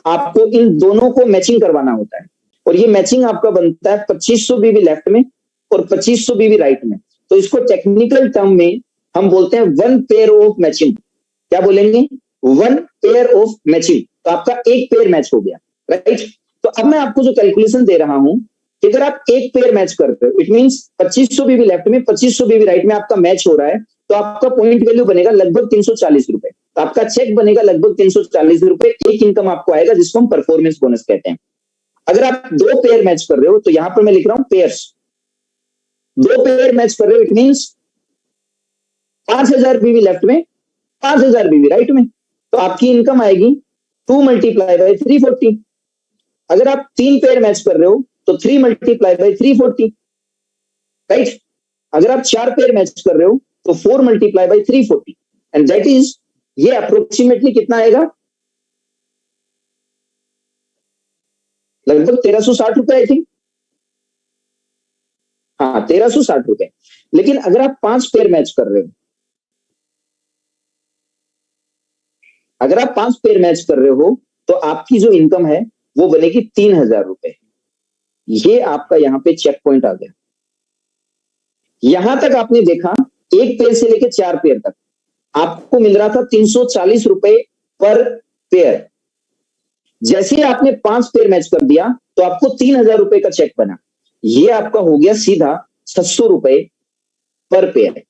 आपको इन दोनों को मैचिंग करवाना होता है, और ये मैचिंग आपका बनता है 2500 बीवी लेफ्ट में और 2500 बीवी राइट में। तो इसको टेक्निकल टर्म में हम बोलते हैं वन पेयर ऑफ मैचिंग। क्या बोलेंगे? One pair of matching. तो आपका एक पेयर मैच हो गया, राइट। तो अब मैं आपको जो कैलकुलेशन दे रहा हूं कि अगर आप एक पेयर मैच करते हो, इट मींस 2500 बीवी लेफ्ट में 2500 बीवी राइट में आपका मैच हो रहा है, तो आपका पॉइंट वैल्यू बनेगा लगभग 340 रुपए। तो आपका चेक बनेगा लगभग 340 रुपए, एक इनकम आपको आएगा जिसको हम परफॉर्मेंस बोनस कहते हैं। अगर आप दो पेयर मैच कर रहे हो, तो यहां पर मैं लिख रहा हूं पेयर्स, दो पेयर मैच कर रहे हो, इट मींस 5000 बीवी लेफ्ट में 5000 बीवी राइट में, तो आपकी इनकम आएगी 2 मल्टीप्लाई बाय 340। अगर आप तीन पेयर मैच कर रहे हो तो 3 मल्टीप्लाई बाय 340, राइट। अगर आप चार पेयर मैच कर रहे हो तो 4 multiply by 340, and that is, ये अप्रोक्सीमेटली कितना आएगा? लगभग 1360 रुपए आई थिंक, हाँ 1360 रुपए। लेकिन अगर आप 5 पेयर मैच कर रहे हो, अगर आप 5 पेयर मैच कर रहे हो तो आपकी जो इनकम है वो बनेगी 3000 रुपए। ये आपका यहां पे चेक पॉइंट आ गया। यहां तक आपने देखा, एक पेयर से लेकर 4 पेयर तक आपको मिल रहा था 340 रुपए पर पेयर। जैसे ही आपने 5 पेयर मैच कर दिया तो आपको 3000 रुपए का चेक बना। ये आपका हो गया सीधा 600 रुपए पर पेयर।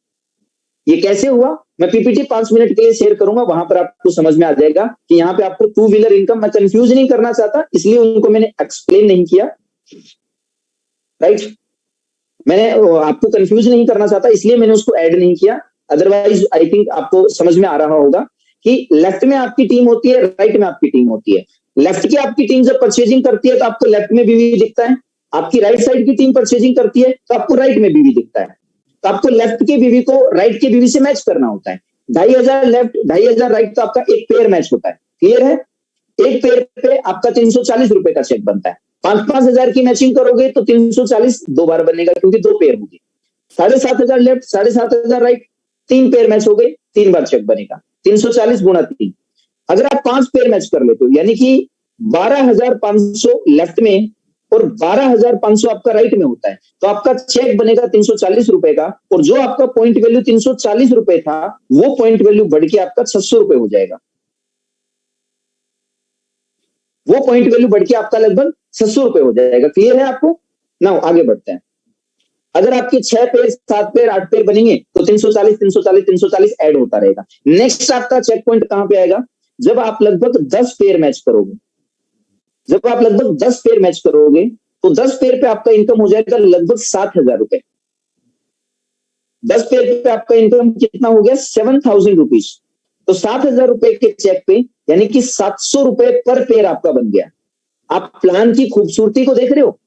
ये कैसे हुआ? मैं पीपीटी 5 मिनट के लिए शेयर करूंगा, वहां पर आपको समझ में आ जाएगा कि यहाँ पे आपको टू व्हीलर इनकम, मैं कंफ्यूज नहीं करना चाहता इसलिए उनको मैंने एक्सप्लेन नहीं किया, राइट। मैंने आपको कंफ्यूज नहीं करना चाहता इसलिए मैंने उसको ऐड नहीं किया। अदरवाइज आई थिंक आपको समझ में आ रहा होगा कि लेफ्ट में आपकी टीम होती है, राइट में आपकी टीम होती है। लेफ्ट की आपकी टीम जब परचेजिंग करती है तो आपको लेफ्ट में बीवी दिखता है, आपकी राइट साइड की टीम परचेजिंग करती है तो आपको राइट में बीवी दिखता है। तो आपको लेफ्ट के बीवी को राइट के बीवी से मैच करना होता है। 2500 लेफ्ट 2500 राइट, तो आपका एक पेयर मैच होता है। क्लियर है? एक पेयर पे आपका 340 रुपए का चेक बनता है। 5-5 हजार की मैचिंग करोगे तो 340 दो बार बनेगा क्योंकि दो पेयर होगी। 7500 लेफ्ट 7500 राइट, 3 पेयर मैच हो गए, 3 बार चेक बनेगा। 340 गुणा 3। अगर आप 5 पेयर मैच कर लेते हो यानी कि 12500 लेफ्ट में और 12500 आपका राइट में होता है, तो आपका चेक बनेगा 340 रुपए का, और जो आपका पॉइंट वैल्यू 340 रुपए था वो पॉइंट वैल्यू बढ़ के आपका 600 रुपए हो जाएगा। वो पॉइंट वैल्यू बढ़ के आपका लगभग 600 रुपए हो जाएगा। क्लियर है आपको? नाउ आगे बढ़ते हैं। अगर आपके 6 पेयर 7 पेयर 8 पेयर बनेंगे तो 340 340 340 ऐड होता रहेगा। नेक्स्ट आपका चेक पॉइंट कहां पे आएगा? जब आप लगभग 10 पेयर मैच करोगे। जब आप लगभग 10 पेयर मैच करोगे तो 10 पेयर पे आपका इनकम हो जाएगा लगभग 7000 रुपए। 10 पेयर पे आपका इनकम कितना हो गया? 7000 रुपीज। तो 7000 रुपए के चेक पे यानी कि 700 रुपए पर पेयर आपका बन गया। आप प्लान की खूबसूरती को देख रहे हो?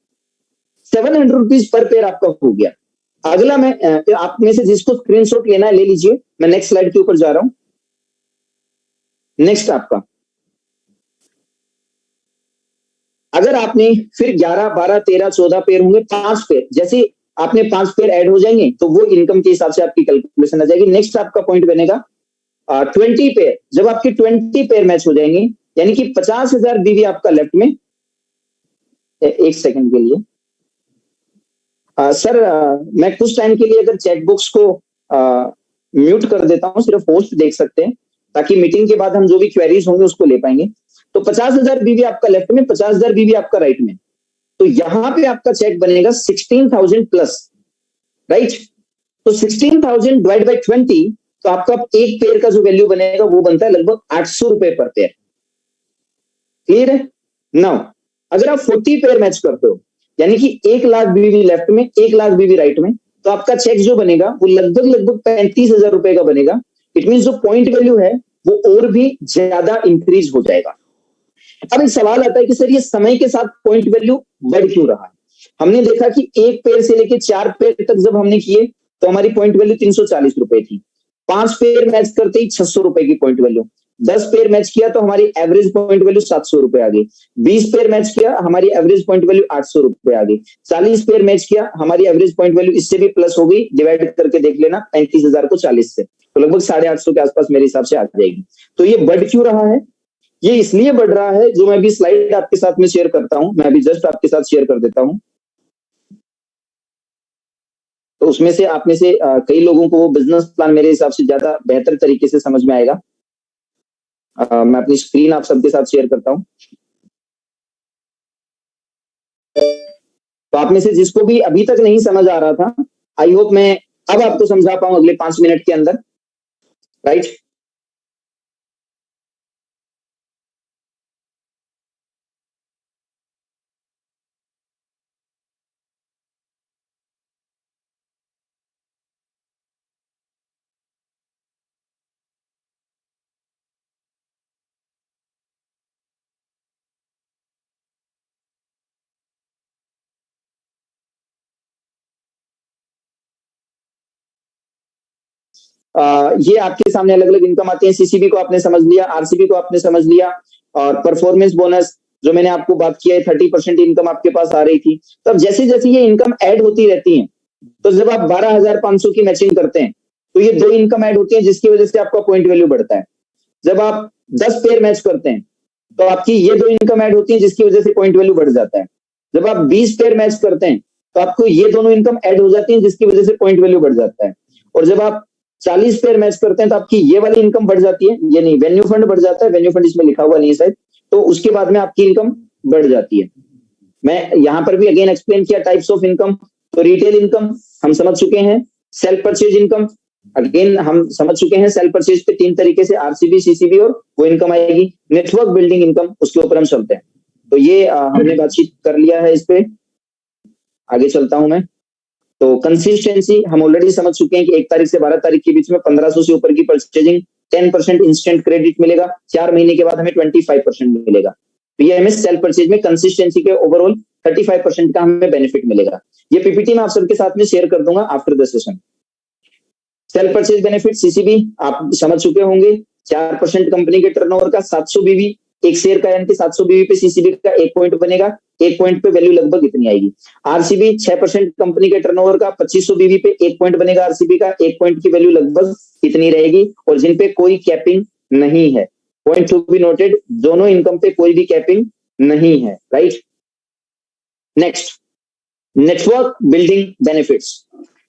700 रुपीज पर पेयर आपका हो गया। अगला मैं आप में से जिसको स्क्रीनशॉट लेना है ले लीजिए, मैं नेक्स्ट स्लाइड के ऊपर जा रहा हूं। नेक्स्ट आपका, अगर आपने फिर 11 12 13 14 पेयर होंगे, 5 पेयर, जैसे आपने 5 पेयर ऐड हो जाएंगे तो वो इनकम के हिसाब से आपकी कैलकुलेशन आ जाएगी। नेक्स्ट आपका पॉइंट बनेगा 20 पेयर। जब आपके 20 पेयर मैच हो जाएंगे यानी कि 50,000 बीवी आपका लेफ्ट में। एक सेकंड के लिए सर मैं कुछ टाइम के लिए अगर चैट बॉक्स को म्यूट कर देता हूं, सिर्फ होस्ट देख सकते हैं ताकि मीटिंग के बाद हम जो भी क्वेरीज होंगे उसको ले पाएंगे। तो 50,000 बीवी आपका लेफ्ट में, 50,000 बीवी आपका राइट में, तो यहां पे आपका चेक बनेगा 16,000 प्लस, राइट। तो 16,000 डिवाइड बाई 20, तो आपका एक पेयर का जो वैल्यू बनेगा वो बनता है लगभग 800 रुपए पर पेयर। क्लियर है? नाउ अगर आप 40 पेयर मैच करते हो यानी कि 1 लाख बीवी लेफ्ट में 1 लाख बीवी राइट में, तो आपका चेक जो बनेगा वो लगभग 35,000 रुपए का बनेगा। इट मीन जो पॉइंट वैल्यू है वो और भी ज्यादा इंक्रीज हो जाएगा। अब एक सवाल आता है कि सर ये समय के साथ पॉइंट वैल्यू बढ़ क्यों रहा है? हमने देखा कि एक पेयर से लेके 4 पेयर तक जब हमने किए तो हमारी पॉइंट वैल्यू 340 रुपए थी। 5 पेयर मैच करते ही 600 रुपए की पॉइंट वैल्यू, 10 पेयर मैच किया तो हमारी एवरेज पॉइंट वैल्यू 700 रुपए आ गई, 20 पेयर मैच किया हमारी एवरेज पॉइंट वैल्यू 800 रुपए आ गई, 40 पेयर मैच किया हमारी एवरेज पॉइंट वैल्यू इससे भी प्लस हो गई, डिवाइड करके देख लेना 35,000 को 40 से, तो लगभग 850 के आसपास मेरे हिसाब से आ जाएगी। तो ये बढ़ क्यों रहा है? ये इसलिए बढ़ रहा है, जो मैं भी स्लाइड आपके साथ में शेयर करता हूं, मैं भी जस्ट आपके साथ शेयर कर देता हूं, तो उसमें से आप में से कई लोगों को वो बिजनेस प्लान मेरे हिसाब से ज्यादा बेहतर तरीके से समझ में आएगा। मैं अपनी स्क्रीन आप सबके साथ शेयर करता हूं, तो आप में से जिसको भी अभी तक नहीं समझ आ रहा था, आई होप मैं अब आपको समझा पाऊं अगले 5 मिनट के अंदर, राइट? ये आपके सामने अलग अलग इनकम आती है, सीसीबी को आपने समझ लिया, आरसीबी को आपने समझ लिया, और परफॉर्मेंस बोनस जो मैंने आपको बात किया है 30% इनकम आपके पास आ रही थी। तो अब जैसे जैसे ये इनकम ऐड होती रहती है, तो जब आप 12,500 की मैचिंग करते हैं तो ये 2 इनकम ऐड होती है जिसकी वजह से आपका पॉइंट वैल्यू बढ़ता है। जब आप 10 पेयर मैच करते हैं तो आपकी ये 2 इनकम ऐड होती है जिसकी वजह से पॉइंट वैल्यू बढ़ जाता है। जब आप 20 पेयर मैच करते हैं तो आपको ये दोनों इनकम ऐड हो जाती है जिसकी वजह से पॉइंट वैल्यू बढ़ जाता है। और जब आप 40 पेयर मैच करते हैं तो आपकी ये वाली इनकम बढ़ जाती है, ये नहीं, वेन्यू फंड बढ़ जाता है, वेन्यू फंड इसमें लिखा हुआ नहीं है शायद, तो उसके बाद में आपकी इनकम बढ़ जाती है। मैं यहां पर भी अगेन एक्सप्लेन किया टाइप्स ऑफ इनकम, तो रिटेल इनकम हम समझ चुके हैं, सेल्फ परचेज इनकम अगेन हम समझ चुके हैं, सेल्फ परचेज पे 3 तरीके से, आरसीबी, सीसीबी और वो इनकम आएगी। नेटवर्क बिल्डिंग इनकम, उसके ऊपर हम चलते हैं, तो ये हमने बातचीत कर लिया है, इस पे आगे चलता हूं मैं। तो कंसिस्टेंसी हम ऑलरेडी समझ चुके हैं कि 1 तारीख से 12 तारीख के बीच में 1500 से ऊपर की परचेजिंग 10% इंस्टेंट क्रेडिट मिलेगा, 4 महीने के बाद हमें 25% मिलेगा। तो ये हमें सेल्फ परचेज में कंसिस्टेंसी के ओवरऑल 35% का हमें बेनिफिट मिलेगा। ये पीपीटी में आप सबके साथ में शेयर कर दूंगा after the session. Self purchase benefit CCB आप समझ चुके होंगे, 4% कंपनी के टर्नओवर का 700 बीवी एक शेयर का, यानी कि 700 बीवी पे सीसीबी का 1 पॉइंट बनेगा, 1 पॉइंट पे वैल्यू लगभग इतनी आएगी। आरसीबी 6% कंपनी के टर्नओवर का 2500 बीवी पे 1 पॉइंट बनेगा, आरसीबी का 1 पॉइंट की वैल्यू लगभग इतनी रहेगी, और जिन पे कोई कैपिंग नहीं है, पॉइंट टू बी नोटेड, दोनों इनकम पे कोई भी कैपिंग नहीं है, right? Next, network building benefits.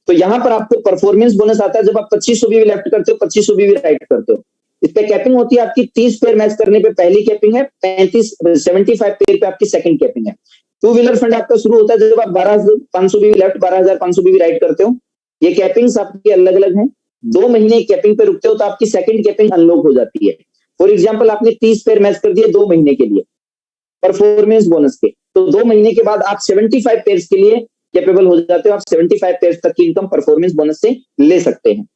तो यहां पर आपको परफॉर्मेंस बोनस आता है जब आप 2500 बीवी लेफ्ट करते हो, 2500 बीवी राइट करते हो। इस पे कैपिंग होती है आपकी 30 पेयर मैच करने पे पहली कैपिंग है, 75 पेयर पे आपकी सेकंड कैपिंग है। टू व्हीलर फंड आपका शुरू होता है जब आप 12,500 बीवी लेफ्ट, 12,500 बीवी राइट करते हो। ये कैपिंग्स आपकी अलग अलग हैं। 2 महीने कैपिंग पे रुकते हो तो आपकी सेकंड कैपिंग अनलॉक हो जाती है। फॉर एग्जाम्पल आपने 30 पेयर मैच कर दिए 2 महीने के लिए परफॉर्मेंस बोनस के, तो 2 महीने के बाद आप 75 पेयर्स के लिए कैपेबल हो जाते हो, आप 75 पेयर्स तक की इनकम परफॉर्मेंस बोनस से ले सकते हैं।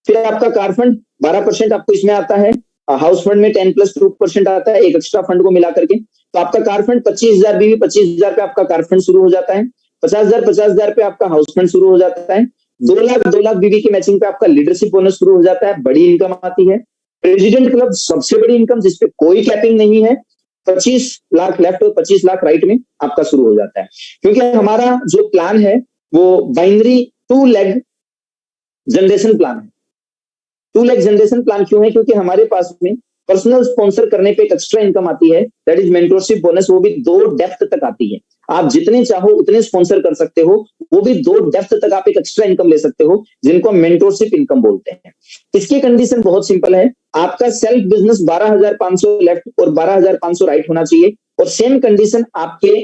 फिर आपका कार फंड 12% आपको इसमें आता है, हाउस फंड में 10+2% आता है, एक एक्स्ट्रा फंड को मिला करके। तो आपका कार फंड 25,000 बीवी, 25,000 पे आपका कार फंड शुरू हो जाता है, 50,000 पे आपका हाउस फंड शुरू हो जाता है, 2 लाख बीवी की मैचिंग पे आपका लीडरशिप बोनस शुरू हो जाता है, बड़ी इनकम आती है। प्रेसिडेंट क्लब सबसे बड़ी इनकम जिसपे कोई कैपिंग नहीं है, 25 लाख लेफ्ट और 25 लाख राइट में आपका शुरू हो जाता है। क्योंकि हमारा जो प्लान है वो बाइनरी 2 लेग जनरेशन प्लान है। 2 लेग जनरेशन प्लान क्यों है? क्योंकि हमारे पास में पर्सनल स्पॉन्सर करने पे एक एक्स्ट्रा इनकम आती है, दैट इज मेंटरशिप बोनस, वो भी 2 डेप्थ तक आती है। आप जितने चाहो उतने स्पॉन्सर कर सकते हो, वो भी 2 डेप्थ तक आप एक एक्स्ट्रा इनकम ले सकते हो, जिनको मेंटरशिप इनकम बोलते हैं। इसकी कंडीशन बहुत सिंपल है, आपका सेल्फ बिजनेस 12,500 लेफ्ट और 12,500 राइट होना चाहिए, और सेम कंडीशन आपके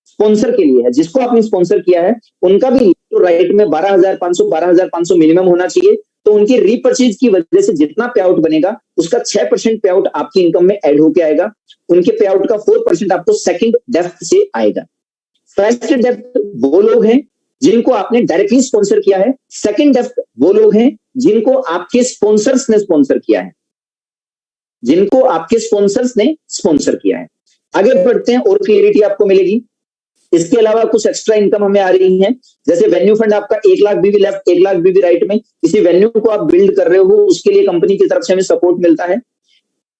स्पॉन्सर के लिए है, जिसको आपने स्पॉन्सर किया है उनका भी तो राइट में 12,500 मिनिमम होना चाहिए। तो उनकी रीपर्चेज की वजह से जितना पे आउट बनेगा उसका 6% पे आउट आपकी इनकम में ऐड होके आएगा। उनके पे आउट का 4% आपको सेकंड डेप्थ से आएगा। फर्स्ट डेप्थ वो लोग हैं जिनको आपने डायरेक्टली स्पॉन्सर किया है, सेकंड डेप्थ वो लोग हैं जिनको आपके स्पॉन्सर्स ने स्पॉन्सर किया है, जिनको आपके स्पॉन्सर्स ने स्पॉन्सर किया है। आगे बढ़ते हैं और क्लियरिटी आपको मिलेगी। इसके अलावा कुछ एक्स्ट्रा इनकम हमें आ रही है, जैसे वेन्यू फंड आपका 1 लाख बीवी लेफ्ट 1 लाख बीवी राइट में, किसी वेन्यू को आप बिल्ड कर रहे हो उसके लिए कंपनी की तरफ से हमें सपोर्ट मिलता है।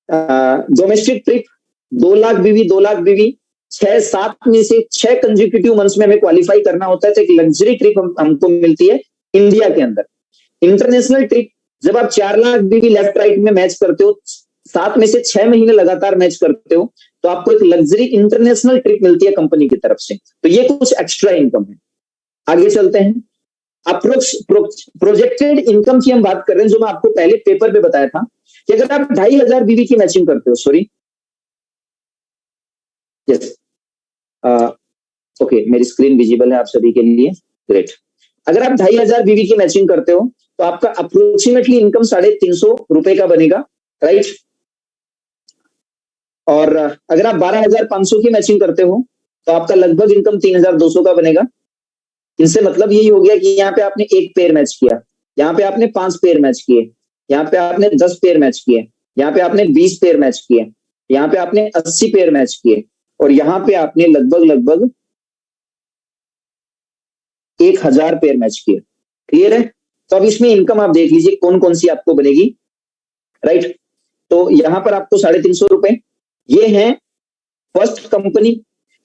डोमेस्टिक ट्रिप 2 लाख बीवी 2 लाख बीवी 6-7 में से 6 कंसेक्यूटिव मंथ्स में हमें क्वालिफाई करना होता है, तो एक लग्जरी ट्रिप हमको मिलती है इंडिया के अंदर। इंटरनेशनल ट्रिप जब आप 4 लाख बीवी लेफ्ट राइट में मैच करते हो, 7 में से 6 महीने लगातार मैच करते हो, तो आपको एक लग्जरी इंटरनेशनल ट्रिप मिलती है कंपनी की तरफ से। तो ये कुछ एक्स्ट्रा इनकम है। आगे चलते हैं, अप्रोक्स प्रोजेक्टेड इनकम की हम बात कर रहे हैं, जो मैं आपको पहले पेपर पे बताया था कि अगर आप 2500 बीवी की मैचिंग करते हो, सॉरी यस ओके मेरी स्क्रीन विजिबल है आप सभी के लिए, ग्रेट। अगर आप 2500 बीवी की मैचिंग करते हो तो आपका अप्रोक्सीमेटली इनकम 350 रुपए का बनेगा, राइट। और अगर आप 12500 की मैचिंग करते हो तो आपका लगभग इनकम 3200 का बनेगा। इनसे मतलब यही हो गया कि यहाँ पे आपने 1 पेयर मैच किया, यहाँ पे आपने 5 पेयर मैच किए, यहाँ पे आपने 10 पेयर मैच किए, यहाँ पे आपने 20 पेयर मैच किए, यहाँ पे आपने 80 पेयर मैच किए, और यहाँ पे आपने लगभग 1000 पेयर मैच किए। क्लियर है? तो अब इसमें इनकम आप देख लीजिए कौन कौन सी आपको बनेगी, राइट। तो यहाँ पर आपको 350 रुपए, ये है फर्स्ट कंपनी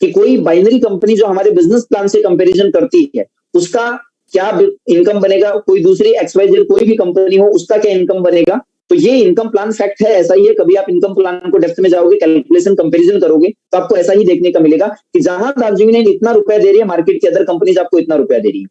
कि कोई बाइनरी कंपनी जो हमारे बिजनेस प्लान से कंपैरिजन करती है उसका क्या इनकम बनेगा, कोई दूसरी XYZ कोई भी कंपनी हो उसका क्या इनकम बनेगा। तो ये इनकम प्लान फैक्ट है, ऐसा ही है। कभी आप इनकम प्लान को डेप्थ में जाओगे, कैलकुलेशन कंपैरिजन करोगे तो आपको ऐसा ही देखने का मिलेगा कि जहां दार्जिलिंग इतना रुपया दे रही है, मार्केट की अदर कंपनीज आपको इतना रुपया दे रही है।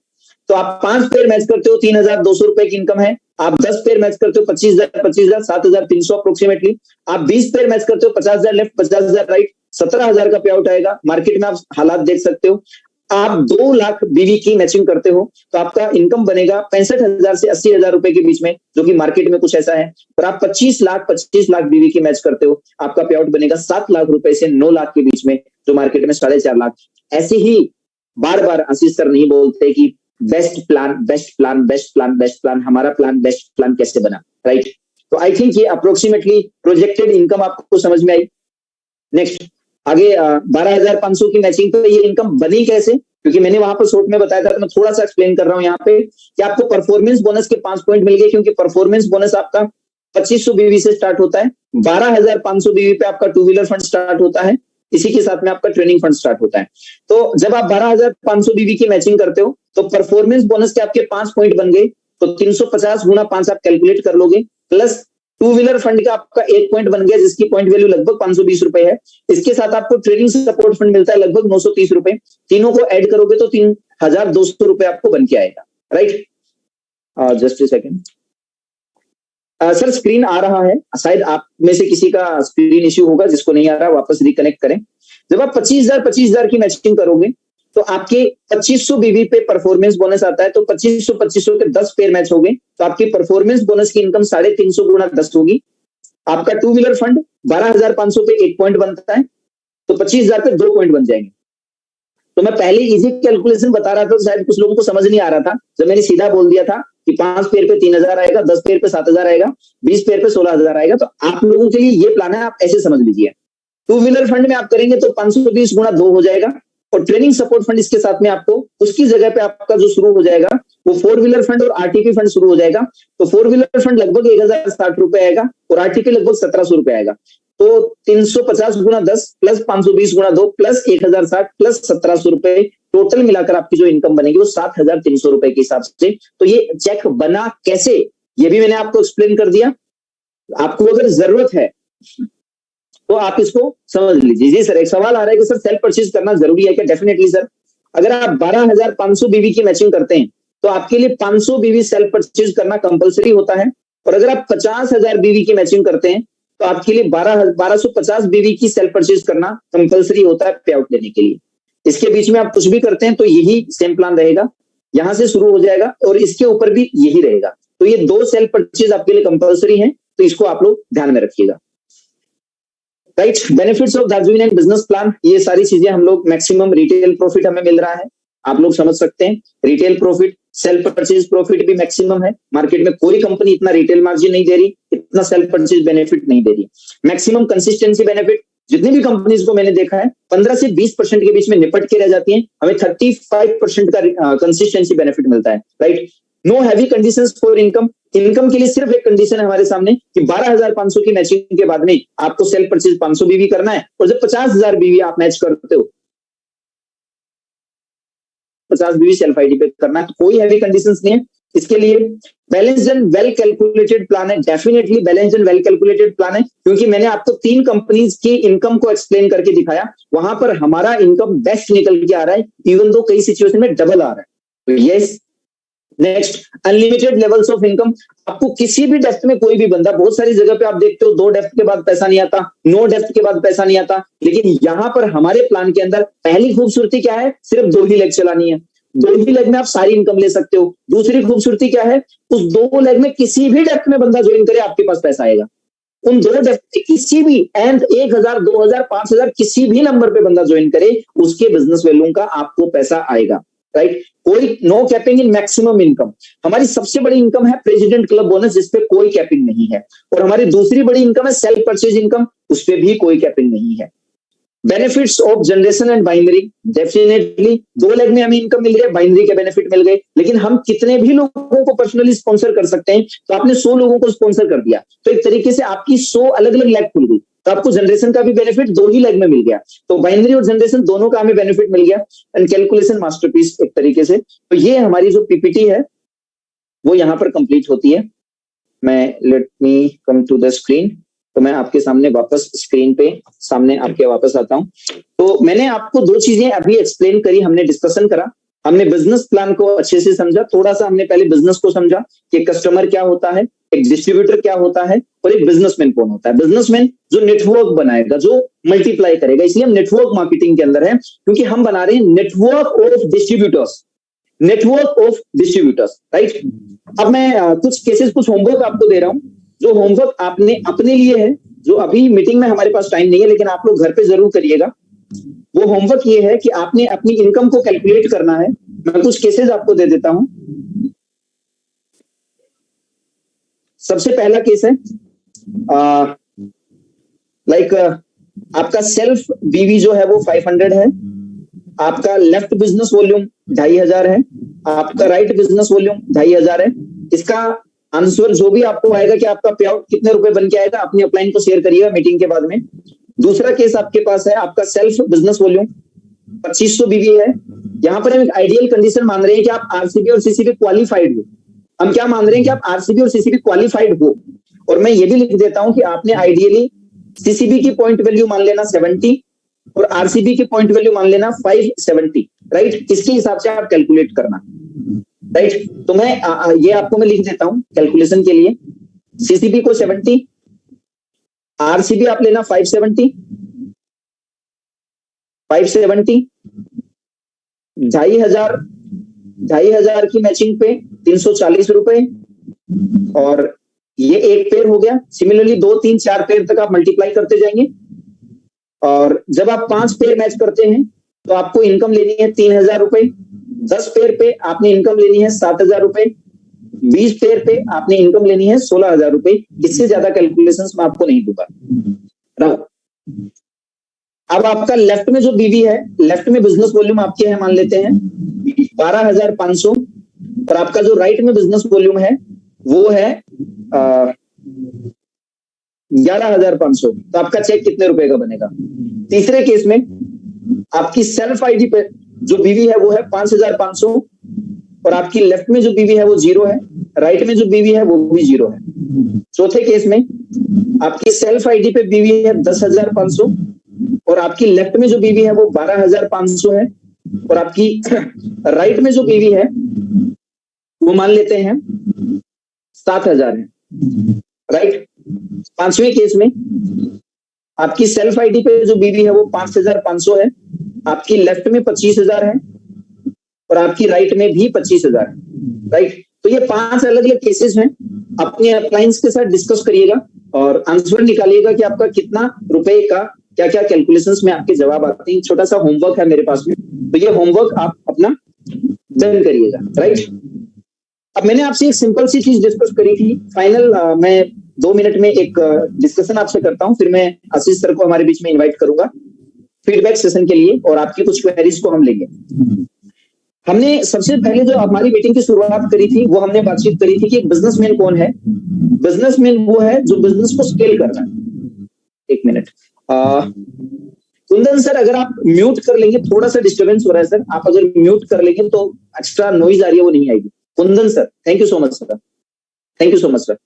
तो आप 5 पेयर मैच करते हो 3200 रुपए की इनकम है। आप 10 पेयर मैच करते हो 25,000 7300 अप्रोक्सीमेटली। आप 20 पेयर मैच करते हो 50,000 लेफ्ट 50,000 राइट, 17,000 का पे आउट आएगा। मार्केट में आप हालात देख सकते हो। आप 2 लाख बीवी की मैचिंग करते हो तो आपका इनकम बनेगा 65,000 से 80,000 रुपए के बीच में, जो कि मार्केट में कुछ ऐसा है। और आप 25 लाख बीवी की मैच करते हो, आपका पे आउट बनेगा 7 लाख रुपए से 9 लाख के बीच में, जो मार्केट में 4.5 लाख। ऐसे ही बार बार आशीष सर नहीं बोलते कि बेस्ट प्लान, हमारा प्लान बेस्ट प्लान कैसे बना, राइट। तो आई थिंक ये अप्रोक्सीमेटली प्रोजेक्टेड इनकम आपको समझ में आई। नेक्स्ट आगे 12,500 की मैचिंग पे ये इनकम बनी कैसे, क्योंकि मैंने वहां पर शॉर्ट में बताया था, तो मैं थोड़ा सा एक्सप्लेन कर रहा हूं यहाँ पे कि आपको परफॉर्मेंस बोनस के 5 पॉइंट मिल गए, क्योंकि परफॉर्मेंस बोनस आपका 2500 बीवी से स्टार्ट होता है। 12,500 बीवी पे आपका 2 व्हीलर फंड स्टार्ट होता है, इसी के साथ में आपका ट्रेनिंग फंड स्टार्ट होता है। तो जब आप 12,500 बीवी की मैचिंग करते हो तो परफॉर्मेंस बोनस के आपके 5 पॉइंट बन गए, तो 350 गुना 5 आप कैलकुलेट कर लोगे, प्लस 2 व्हीलर फंड का आपका 1 पॉइंट बन गया, जिसकी पॉइंट वैल्यू लगभग 520 रुपए है। इसके साथ आपको ट्रेनिंग सपोर्ट फंड मिलता है लगभग 930 रुपए। तीनों को ऐड करोगे तो 3,200 रुपए आपको बन के आएगा, right. Just a second sir, screen आ रहा है, शायद आप में से किसी का स्क्रीन इश्यू होगा, जिसको नहीं आ रहा वापस रिकनेक्ट करें। जब आप 25,000 की मैचिंग करोगे तो आपके 2500 बीवी पे परफॉर्मेंस बोनस आता है, तो 2500 के 10 पेयर मैच हो गए, तो आपकी परफॉर्मेंस बोनस की इनकम 350 गुना 10 होगी। आपका 2 व्हीलर फंड 12,500 पे 1 पॉइंट बनता है, तो 25,000 पे 2 पॉइंट बन जाएंगे। तो मैं पहले इजी कैलकुलेशन बता रहा था, तो शायद कुछ लोगों को समझ नहीं आ रहा था, जब मैंने सीधा बोल दिया था कि 5 पेयर पे 3,000 आएगा, 10 पेयर पे 7,000 आएगा, 20 पेयर पे 16,000 आएगा। तो आप लोगों के लिए ये प्लान है, आप ऐसे समझ लीजिए। 2 व्हीलर फंड में आप करेंगे तो 520 गुना 2 हो जाएगा, और ट्रेनिंग सपोर्ट फंड इसके साथ में आपको उसकी जगह पे आपका जो शुरू हो जाएगा वो 4 व्हीलर फंड और आरटीपी फंड शुरू हो जाएगा। तो 4 व्हीलर फंड लगभग 1,060 रुपए आएगा और आरटीपी लगभग 1,700 रुपए आएगा। तो 350 गुना 10 प्लस 520 गुना 2 प्लस 1,060 प्लस 1,700 रुपए, टोटल मिलाकर आपकी जो इनकम बनेगी वो 7,300 रुपए के हिसाब से। तो ये चेक बना कैसे, ये भी मैंने आपको एक्सप्लेन कर दिया। आपको अगर जरूरत है तो आप इसको समझ लीजिए। जी सर, एक सवाल आ रहा है कि सर सेल्फ परचेज करना जरूरी है क्या? डेफिनेटली सर, अगर आप 12,500 बीवी की मैचिंग करते हैं तो आपके लिए 500 बीवी सेल्फ परचेज करना कंपलसरी होता है, और अगर आप 50,000 बीवी की मैचिंग करते हैं तो आपके लिए 1250 बीवी की सेल्फ परचेज करना कंपलसरी होता है पे आउट लेने के लिए। इसके बीच में आप कुछ भी करते हैं तो यही सेम प्लान रहेगा, यहां से शुरू हो जाएगा और इसके ऊपर भी यही रहेगा। तो ये 2 सेल्फ परचेज आपके लिए कंपलसरी है, तो इसको आप लोग ध्यान में रखिएगा, right. Benefits of Darjeeling business plan, ये सारी चीजें हम लोग मैक्सिमम रिटेल प्रॉफिट हमें मिल रहा है, आप लोग समझ सकते हैं। Retail profit, self purchase profit भी मैक्सिमम है। मार्केट में कोई कंपनी इतना रिटेल मार्जिन नहीं दे रही, इतना सेल्फ परचेज बेनिफिट नहीं दे रही। मैक्सिमम कंसिस्टेंसी बेनिफिट, जितनी भी कंपनीज को मैंने देखा है 15 से 20% के बीच में निपट के रह जाती हैं, हमें 35% का कंसिस्टेंसी बेनिफिट मिलता है, right. Know heavy conditions for income, income के लिए सिर्फ एक कंडीशन है हमारे सामने कि 12,500 की मैचिंग के बाद में आपको सेल परचेज 500 बीवी करना है, और जब 50,000 बीवी आप मैच करते हो 50 बीवी सेल्फ आईडी पे करना है, तो कोई हैवी कंडीशंस नहीं है। इसके लिए balanced and well calculated plan है, definitely balanced and well calculated plan है, क्योंकि मैंने आपको 3 कंपनीज की इनकम को एक्सप्लेन करके दिखाया, वहां पर हमारा इनकम बेस्ट निकल के आ रहा है, इवन दो कई सिचुएशन में डबल आ रहा है। तो yes, next unlimited levels of income. आपको किसी भी डेप्थ में कोई भी बंदा, बहुत सारी जगह पे आप देखते हो 2 डेप्थ के बाद पैसा नहीं आता, 9 डेप्थ के बाद पैसा नहीं आता, लेकिन यहां पर हमारे प्लान के अंदर पहली खूबसूरती क्या है, सिर्फ 2 ही लेग चलानी है, 2 ही लेग में आप सारी इनकम ले सकते हो। दूसरी खूबसूरती क्या है, उस 2 लेग में किसी भी डेप्थ में बंदा ज्वाइन करे आपके पास पैसा आएगा। उन 2 डेप्थ में किसी भी एंड 1,000, 2,000, 5,000 किसी भी नंबर पे बंदा ज्वाइन करे, उसके बिजनेस वैल्यू का आपको पैसा आएगा, राइट। कोई no capping in maximum income. हमारी सबसे बड़ी इनकम है प्रेसिडेंट क्लब बोनस, जिसपे कोई कैपिंग नहीं है, और हमारी दूसरी बड़ी इनकम है सेल्फ परचेज इनकम, उस पर भी कोई कैपिंग नहीं है। Benefits of generation and binary, definitely 2 leg में हमें इनकम मिल रही है, बाइनरी के बेनिफिट मिल गए, लेकिन हम कितने भी लोगों को पर्सनली स्पॉन्सर कर सकते हैं। तो आपने 100 लोगों को स्पॉन्सर कर दिया, तो एक तरीके से आपकी 100 अलग अलग लेग खुल गई, तो आपको जनरेशन का भी बेनिफिट 2 ही लेग में मिल गया, तो बाइनरी और जनरेशन दोनों का हमें बेनिफिट मिल गया, एंड कैलकुलेशन मास्टरपीस एक तरीके से। तो ये हमारी जो पीपीटी है वो यहाँ पर कंप्लीट होती है। मैं let me come to the screen, तो मैं आपके सामने वापस स्क्रीन पे सामने आपके वापस आता हूं। तो मैंने आपको 2 चीजें अभी एक्सप्लेन करी, हमने डिस्कशन करा, हमने बिजनेस प्लान को अच्छे से समझा, थोड़ा सा हमने पहले बिजनेस को समझा कि कस्टमर क्या होता है, एक डिस्ट्रीब्यूटर क्या होता है, और एक बिजनेसमैन कौन होता है। बिजनेसमैन जो नेटवर्क बनाएगा, जो मल्टीप्लाई करेगा, इसलिए हम नेटवर्क मार्केटिंग के अंदर है, क्योंकि हम बना रहे हैं network of distributors, network of distributors, right. अब मैं कुछ केसेस, कुछ होमवर्क आपको दे रहा हूं, जो होमवर्क आपने अपने लिए है, जो अभी मीटिंग में हमारे पास टाइम नहीं है, लेकिन आप लोग घर पे जरूर करिएगा। वो होमवर्क ये है कि आपने अपनी इनकम को कैलकुलेट करना है। मैं कुछ केसेस आपको दे देता हूं। सबसे पहला केस है आपका सेल्फ बीवी जो है वो 500 है, आपका लेफ्ट बिजनेस वॉल्यूम 2,500 है, आपका राइट बिजनेस वॉल्यूम 2,500 है। इसका आंसर जो भी आपको आएगा कि आपका पे आउट कितने रुपए बन के आएगा, अपनी अपलाइन को शेयर करिएगा मीटिंग के बाद में। दूसरा केस आपके पास है, आपका सेल्फ बिजनेस वॉल्यूम 2500 बीवी है। यहाँ पर हम एक आइडियल कंडीशन मान रहे हैं कि आप आरसीबी और सीसीबी क्वालिफाइड हो। हम क्या मान रहे हैं कि आप आरसीबी और सीसीबी क्वालिफाइड हो, और मैं ये भी लिख देता हूं कि आपने आइडियली सीसीबी की पॉइंट वैल्यू मान लेना 70 और आरसीबी की पॉइंट वैल्यू मान लेना 570, राइट। इसके हिसाब से आप कैलकुलेट करना, राइट। तो मैं ये आपको मैं लिख देता हूं कैलकुलेशन के लिए। सीसीबी को 70, आरसीबी आप लेना 570, 2,500 की मैचिंग पे 340 रुपए, और ये एक पेयर हो गया। सिमिलरली 2, 3, 4 पेयर तक आप मल्टीप्लाई करते जाएंगे, और जब आप 5 पेयर मैच करते हैं तो आपको इनकम लेनी है 3,000 रुपए। 10 पेयर पे आपने इनकम लेनी है 7,000 रुपए। 20 पेयर पे आपने इनकम लेनी है 16,000 रुपए। इससे ज्यादा कैलकुलेशंस मैं आपको नहीं दूंगा। अब आपका लेफ्ट में जो बीवी है, लेफ्ट में बिजनेस वॉल्यूम आपके है मान लेते हैं 12,500, और आपका जो राइट में बिजनेस वॉल्यूम है वो है 11,500। तो आपका चेक कितने रुपए का बनेगा? तीसरे केस में आपकी सेल्फ आईडी पे जो बीवी है वो है 5,500, और आपकी लेफ्ट में जो बीवी है वो 0 है, राइट में जो बीवी है वो भी 0 है। चौथे केस में आपकी सेल्फ आईडी पे बीवी है 10,500, और आपकी लेफ्ट में जो बीवी है वो 12,500 है, और आपकी राइट में जो बीवी है वो मान लेते हैं 7,000 है, राइट। पांचवें केस में आपकी सेल्फ आईडी पे जो बीवी है वो 5,500 है, आपकी लेफ्ट में 25,000 है, और आपकी राइट में भी 25,000 है, राइट। तो ये 5 अलग अलग केसेस हैं। अपने अपलाइंस के साथ डिस्कस करिएगा और आंसर निकालिएगा कि आपका कितना रुपए का क्या क्या कैलकुलेशंस में आपके जवाब आते हैं। छोटा सा होमवर्क है मेरे पास में, तो ये होमवर्क आप अपना डन करिएगा, राइट। अब मैंने आपसे एक सिंपल सी चीज डिस्कस करी थी। फाइनल मैं 2 मिनट में एक डिस्कशन आपसे करता हूं, फिर मैं आशीष सर को हमारे बीच में इन्वाइट करूंगा फीडबैक सेशन के लिए और आपकी कुछ क्वेरीज को हम लेंगे। हमने सबसे पहले जो हमारी मीटिंग की शुरुआत करी थी वो हमने बातचीत करी थी कि एक बिजनेसमैन कौन है। बिजनेसमैन वो है जो बिजनेस को स्केल कर रहा है। 1 मिनट, कुंदन सर अगर आप म्यूट कर लेंगे, थोड़ा सा डिस्टर्बेंस हो रहा है सर, आप अगर म्यूट कर लेंगे तो एक्स्ट्रा नॉइज आ रही है वो नहीं आएगी। Kundan sir, thank you so much sir, thank you so much sir.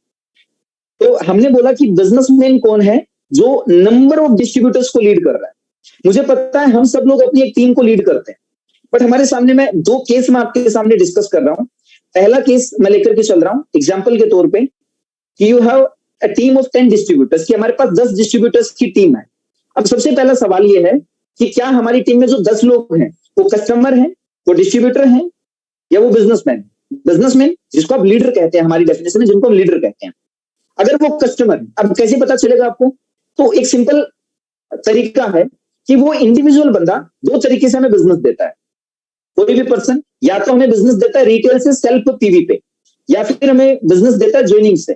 तो हमने बोला कि बिजनेसमैन कौन है जो नंबर ऑफ डिस्ट्रीब्यूटर्स को लीड कर रहा है। मुझे पता है हम सब लोग अपनी एक टीम को लीड करते हैं, बट हमारे सामने मैं 2 केस में आपके सामने डिस्कस कर रहा हूं। पहला केस मैं लेकर के चल रहा हूं एग्जांपल के तौर पे कि you have a team of 10 distributors, कि हमारे पास 10 डिस्ट्रीब्यूटर्स की टीम है। अब सबसे पहला सवाल ये है कि क्या हमारी टीम में जो 10 लोग हैं वो कस्टमर हैं, वो डिस्ट्रीब्यूटर हैं, या वो बिजनेसमैन? बिजनेसमैन जिसको आप लीडर कहते हैं, हमारी डेफिनेशन में जिनको हम लीडर कहते हैं। अगर वो कस्टमर, अब कैसे पता चलेगा आपको? तो एक सिंपल तरीका है कि वो इंडिविजुअल बंदा 2 तरीके से हमें बिजनेस देता है। कोई भी पर्सन या तो हमें बिजनेस देता है रिटेल से सेल्फ पीवी पे, या फिर हमें बिजनेस देता है ज्वाइनिंग से।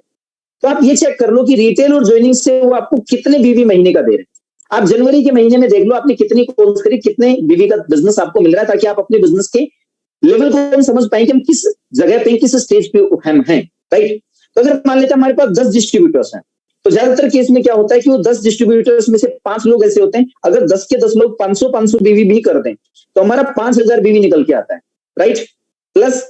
तो आप ये चेक कर लो कि रिटेल और ज्वाइनिंग से वो आपको कितने बीवी महीने का दे रहे हैं। आप जनवरी के महीने में देख लो आपने कितनी कॉल्स करी, कितने बीवी का बिजनेस आपको मिल रहा है, ताकि आप अपने बिजनेस के लेवल को हम समझ पाए कि हम किस जगह पे, किस स्टेज पे हम हैं, राइट। तो अगर मान लेते हैं हमारे पास 10 डिस्ट्रीब्यूटर्स हैं, तो ज्यादातर केस में क्या होता है कि वो 10 डिस्ट्रीब्यूटर्स में से 5 लोग ऐसे होते हैं, अगर 10 के 10 लोग 500 बीवी भी कर दें तो हमारा 5000 बीवी निकल के आता है, राइट। प्लस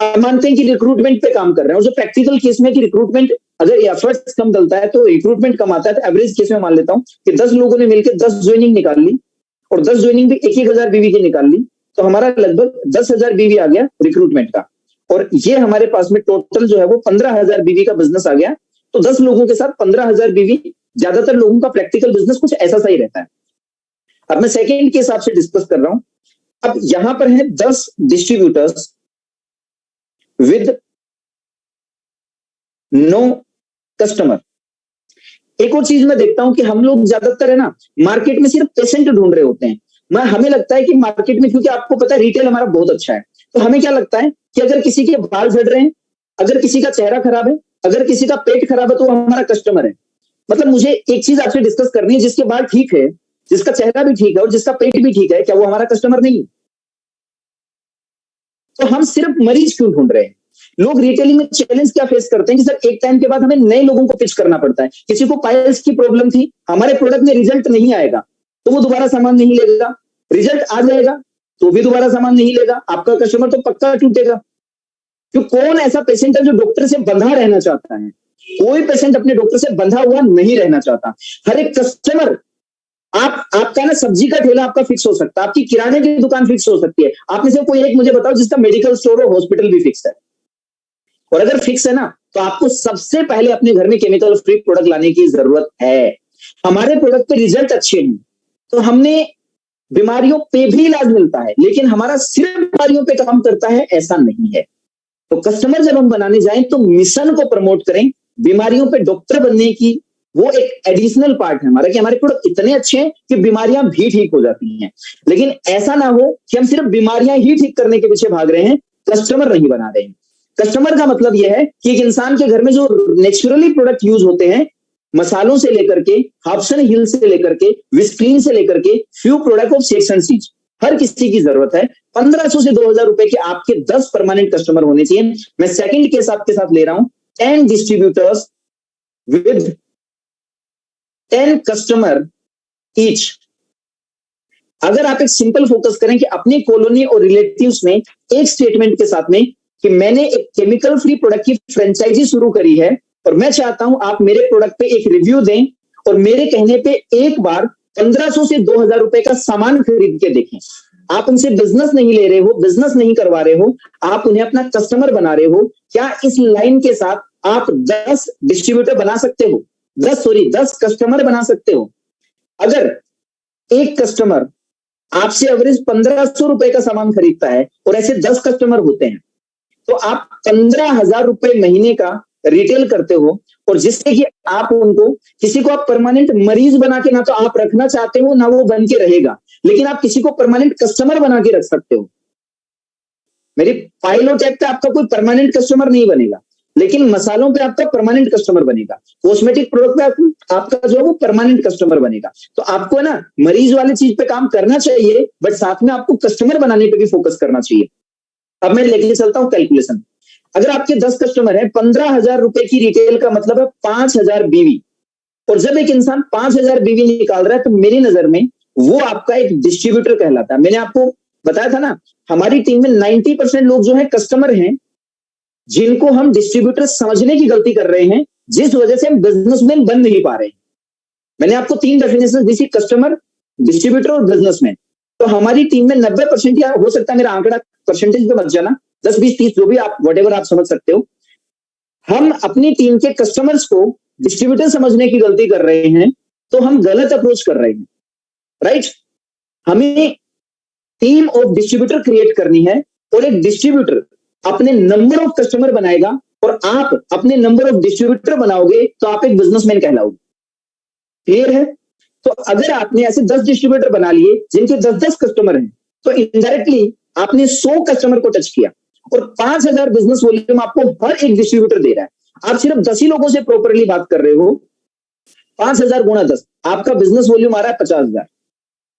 मानते हैं कि रिक्रूटमेंट पे काम कर रहे हैं, और जो प्रैक्टिकल केस में कि रिक्रूटमेंट अगर एफर्ट्स कम डलता है तो रिक्रूटमेंट कम आता है। तो एवरेज केस में मान लेता हूं कि 10 लोगों ने मिलकर 10 ज्वाइनिंग निकाल ली, और 10 ज्वाइनिंग भी 1,000 बीवी की निकाल ली, तो हमारा लगभग 10,000 बीवी आ गया रिक्रूटमेंट का। और ये हमारे पास में टोटल जो है वो 15,000 बीवी का बिजनेस आ गया। तो 10 लोगों के साथ 15,000 बीवी, ज्यादातर लोगों का प्रैक्टिकल बिजनेस कुछ ऐसा सा ही रहता है। अब मैं सेकेंड के हिसाब से डिस्कस कर रहा हूं। अब यहां पर है 10 डिस्ट्रीब्यूटर्स विद नो कस्टमर। एक और चीज मैं देखता हूं कि हम लोग ज्यादातर है ना मार्केट में सिर्फ पेशेंट ढूंढ रहे होते हैं। हमें लगता है कि मार्केट में, क्योंकि आपको पता है रिटेल हमारा बहुत अच्छा है, तो हमें क्या लगता है कि अगर किसी के बाल झड़ रहे हैं, अगर किसी का चेहरा खराब है, अगर किसी का पेट खराब है, तो वो हमारा कस्टमर है। मतलब मुझे एक चीज आपसे डिस्कस करनी है, जिसके बाल ठीक है, जिसका चेहरा भी ठीक है और जिसका पेट भी ठीक है, क्या वो हमारा कस्टमर नहीं है? तो हम सिर्फ मरीज क्यों ढूंढ रहे हैं? लोग रिटेलिंग में चैलेंज क्या फेस करते हैं कि सर एक टाइम के बाद हमें नए लोगों को पिच करना पड़ता है। किसी को पाइल्स की प्रॉब्लम थी, हमारे प्रोडक्ट में रिजल्ट नहीं आएगा तो वो दोबारा सामान नहीं लेगा, रिजल्ट आ जाएगा तो भी दोबारा सामान नहीं लेगा, आपका कस्टमर तो पक्का टूटेगा। क्यों? कौन ऐसा पेशेंट है जो डॉक्टर से बंधा रहना चाहता है? कोई पेशेंट अपने डॉक्टर से बंधा हुआ नहीं रहना चाहता। हर एक कस्टमर, आपका ना सब्जी का ठेला आपका फिक्स हो सकता है, आपकी किराने की दुकान फिक्स हो सकती है, आप में से कोई एक मुझे बताओ जिसका मेडिकल स्टोर और हॉस्पिटल भी फिक्स है। और अगर फिक्स है ना, तो आपको सबसे पहले अपने घर में केमिकल फ्री प्रोडक्ट लाने की जरूरत है। हमारे प्रोडक्ट पे रिजल्ट अच्छे हैं तो हमने बीमारियों पे भी इलाज मिलता है, लेकिन हमारा सिर्फ बीमारियों पे काम करता है ऐसा नहीं है। तो कस्टमर जब हम बनाने जाएं तो मिशन को प्रमोट करें, बीमारियों पे डॉक्टर बनने की वो एक एडिशनल पार्ट है हमारा, कि हमारे प्रोडक्ट इतने अच्छे हैं कि बीमारियां भी ठीक हो जाती हैं। लेकिन ऐसा ना हो कि हम सिर्फ बीमारियां ही ठीक करने के पीछे भाग रहे हैं, कस्टमर नहीं बना रहे हैं। कस्टमर का मतलब यह है कि एक इंसान के घर में जो नेचुरली प्रोडक्ट यूज होते हैं, मसालों से लेकर के, हॉब्सन हिल से लेकर के, विस्क्रीन से लेकर के, few product of sex and seas, हर किसी की जरूरत है। 1500 से 2000 रुपए के आपके 10 परमानेंट कस्टमर होने चाहिए। मैं सेकंड केस आपके साथ ले रहा हूं, 10 डिस्ट्रीब्यूटर्स विद 10 कस्टमर ईच। अगर आप एक सिंपल फोकस करें कि अपनी कॉलोनी और रिलेटिव्स में एक स्टेटमेंट के साथ में कि मैंने एक केमिकल फ्री प्रोडक्ट की फ्रेंचाइजी शुरू करी है और मैं चाहता हूं आप मेरे प्रोडक्ट पे एक रिव्यू दें और मेरे कहने पे एक बार 1500 से 2000 रुपए का सामान खरीद के देखें। आप उनसे बिजनेस नहीं ले रहे हो, बिजनेस नहीं करवा रहे हो, आप उन्हें अपना कस्टमर बना रहे हो। क्या इस लाइन के साथ आप 10 डिस्ट्रीब्यूटर बना सकते हो? 10 कस्टमर बना सकते हो। अगर एक कस्टमर आपसे एवरेज 1500 रुपए का सामान खरीदता है और ऐसे 10 कस्टमर होते हैं, तो आप 15,000 रुपए महीने का रिटेल करते हो, और जिससे कि आप उनको, किसी को आप परमानेंट मरीज बना के ना तो आप रखना चाहते हो ना वो बन के रहेगा, लेकिन आप किसी को परमानेंट कस्टमर बना के रख सकते हो। मेरी पाइलोटैक पे आपका कोई परमानेंट कस्टमर नहीं बनेगा, लेकिन मसालों पे आपका परमानेंट कस्टमर बनेगा, कॉस्मेटिक प्रोडक्ट पे आपका जो है वो परमानेंट कस्टमर बनेगा। तो आपको ना मरीज वाले चीज पे काम करना चाहिए, बट साथ में आपको कस्टमर बनाने पे भी फोकस करना चाहिए। अब मैं लेके चलता हूँ कैलकुलेशन। अगर आपके 10 कस्टमर है, 15,000 रुपए की रिटेल का मतलब है 5,000 बीवी। और जब एक इंसान 5,000 बीवी निकाल रहा है तो मेरी नजर में वो आपका एक डिस्ट्रीब्यूटर कहलाता है। मैंने आपको बताया था ना, हमारी टीम में 90% लोग जो है कस्टमर हैं, जिनको हम डिस्ट्रीब्यूटर समझने की गलती कर रहे हैं, जिस वजह से हम बिजनेसमैन बन नहीं पा रहे हैं। मैंने आपको 3 डेफिनेशन दी थी, कस्टमर, डिस्ट्रीब्यूटर और बिजनेसमैन। तो हमारी टीम में 90%, या हो सकता है मेरा आंकड़ा परसेंटेज पे मत जाना, 10, 20, 30 जो भी आप व्हाटएवर आप समझ सकते हो, हम अपनी टीम के कस्टमर्स को डिस्ट्रीब्यूटर समझने की गलती कर रहे हैं, तो हम गलत अप्रोच कर रहे हैं, राइट। हमें टीम ऑफ डिस्ट्रीब्यूटर क्रिएट करनी है, और एक डिस्ट्रीब्यूटर अपने नंबर ऑफ कस्टमर बनाएगा और आप अपने नंबर ऑफ डिस्ट्रीब्यूटर बनाओगे तो आप एक बिजनेसमैन कहलाओगे। क्लियर है? तो अगर आपने ऐसे 10 डिस्ट्रीब्यूटर बना लिए जिनके 10-10 कस्टमर हैं, तो इनडायरेक्टली आपने 100 कस्टमर को टच किया, और 5,000 बिजनेस वॉल्यूम आपको हर एक डिस्ट्रीब्यूटर दे रहा है। आप सिर्फ 10 ही लोगों से प्रॉपरली बात कर रहे हो, 5,000 गुणा 10, आपका बिजनेस वॉल्यूम आ रहा है 50,000।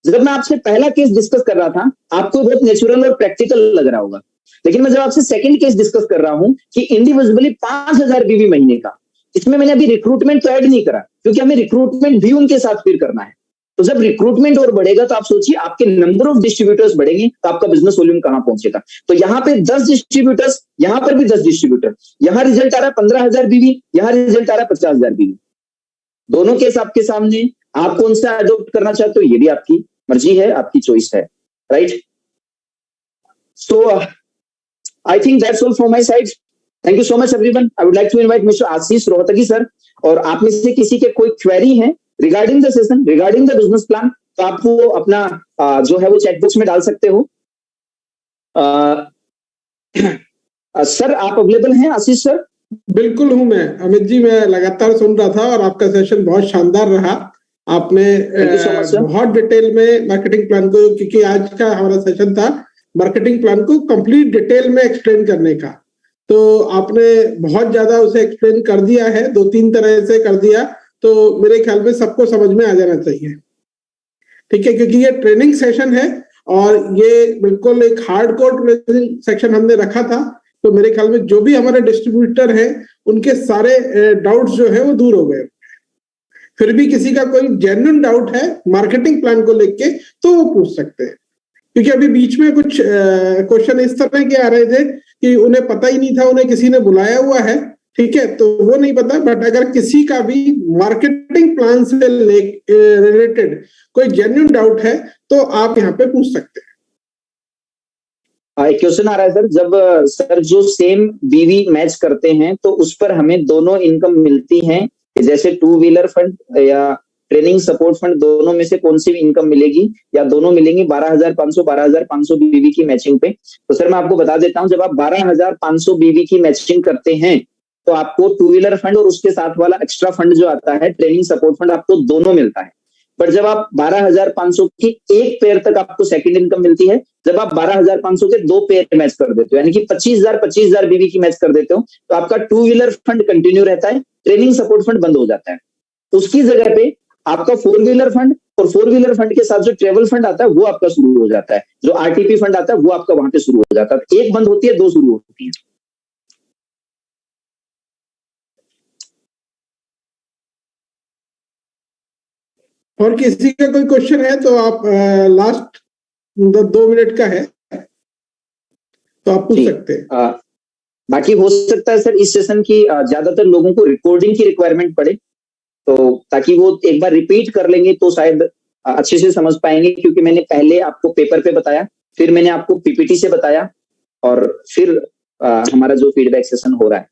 जब मैं आपसे पहला केस डिस्कस कर रहा था, आपको बहुत नेचुरल और प्रैक्टिकल लग रहा होगा, लेकिन मैं जब आपसे सेकंड केस डिस्कस कर रहा हूं कि इंडिविजुअली 5,000 बीवी महीने का, इसमें मैंने अभी रिक्रूटमेंट तो ऐड नहीं करा, क्योंकि हमें रिक्रूटमेंट भी उनके साथ फिर करना है। तो जब रिक्रूटमेंट और बढ़ेगा तो आप सोचिए आपके नंबर ऑफ डिस्ट्रीब्यूटर्स बढ़ेंगे तो आपका बिजनेस वॉल्यूम कहां पहुंचेगा। तो यहाँ पे 10 डिस्ट्रीब्यूटर्स, यहां पर भी 10 डिस्ट्रीब्यूटर, यहां रिजल्ट आ रहा है 15,000 बीवी, यहां रिजल्ट आ रहा है 50,000 बीवी। दोनों केस आपके सामने, आप कौन सा अडॉप्ट करना चाहते हो ये भी आपकी मर्जी है, आपकी चॉइस है, right. So I think that's all from my side. Thank you so much everyone. I would like to invite mister Ashish Rohatgi sir, और आप में से किसी के कोई क्वेरी है regarding the session, regarding the business plan, तो आप वो अपना जो है वो चैट बॉक्स में डाल सकते हो। सर आप अवेलेबल हैं आशीष सर? बिल्कुल हूं मैं अमित जी, मैं लगातार सुन रहा था और आपका सेशन बहुत शानदार रहा। आपने बहुत डिटेल में मार्केटिंग प्लान को, क्योंकि आज का हमारा सेशन था मार्केटिंग प्लान को कंप्लीट डिटेल में एक्सप्लेन करने का, तो आपने बहुत ज्यादा उसे एक्सप्लेन कर दिया है, 2-3 तरह से कर दिया, तो मेरे ख्याल में सबको समझ में आ जाना चाहिए। ठीक है, क्योंकि ये ट्रेनिंग सेशन है और ये बिल्कुल एक हार्डकोर ट्रेनिंग सेक्शन हमने रखा था, तो मेरे ख्याल में जो भी हमारे डिस्ट्रीब्यूटर हैं उनके सारे डाउट्स जो है वो दूर हो गए। फिर भी किसी का कोई जेन्युइन डाउट है मार्केटिंग प्लान को लेके तो वो पूछ सकते हैं, क्योंकि अभी बीच में कुछ क्वेश्चन इस तरह के आ रहे थे कि उन्हें पता ही नहीं था, उन्हें किसी ने बुलाया हुआ है, ठीक है, तो वो नहीं पता। बट अगर किसी का भी मार्केटिंग प्लान से रिलेटेड कोई जेन्युइन डाउट है तो आप यहाँ पे पूछ सकते हैं। एक क्वेश्चन आ रहा है सर, जब सर जो सेम बीवी मैच करते हैं तो उस पर हमें दोनों इनकम मिलती है, जैसे 2 व्हीलर फंड या ट्रेनिंग सपोर्ट फंड, दोनों में से कौन सी भी इनकम मिलेगी या दोनों मिलेंगी 12,500 बीवी की मैचिंग पे? तो सर मैं आपको बता देता हूं, जब आप 12,500 बीवी की मैचिंग करते हैं तो आपको 2 व्हीलर फंड और उसके साथ वाला एक्स्ट्रा फंड जो आता है ट्रेनिंग सपोर्ट फंड, आपको दोनों मिलता है। पर जब आप 12,500 की एक पेयर तक आपको सेकंड इनकम मिलती है, जब आप 12,500 के 2 पेयर मैच कर देते हो, यानी कि 25,000 बीवी की मैच कर देते हो, तो आपका 2 व्हीलर फंड कंटिन्यू रहता है, ट्रेनिंग सपोर्ट फंड बंद हो जाता है। उसकी जगह पे आपका 4 व्हीलर फंड और 4 व्हीलर फंड के साथ जो ट्रेवल फंड आता है वो आपका शुरू हो जाता है, जो आरटीपी फंड आता है वो आपका वहां पे शुरू हो जाता है। एक बंद होती है, 2 शुरू होती है। और किसी का कोई क्वेश्चन है तो आप लास्ट 2 मिनट का है तो आप पूछ सकते हैं। बाकी हो सकता है सर इस सेशन की ज्यादातर लोगों को रिकॉर्डिंग की रिक्वायरमेंट पड़े, तो ताकि वो एक बार रिपीट कर लेंगे तो शायद अच्छे से समझ पाएंगे, क्योंकि मैंने पहले आपको पेपर पे बताया, फिर मैंने आपको पीपीटी से बताया, और फिर हमारा जो फीडबैक सेशन हो रहा है।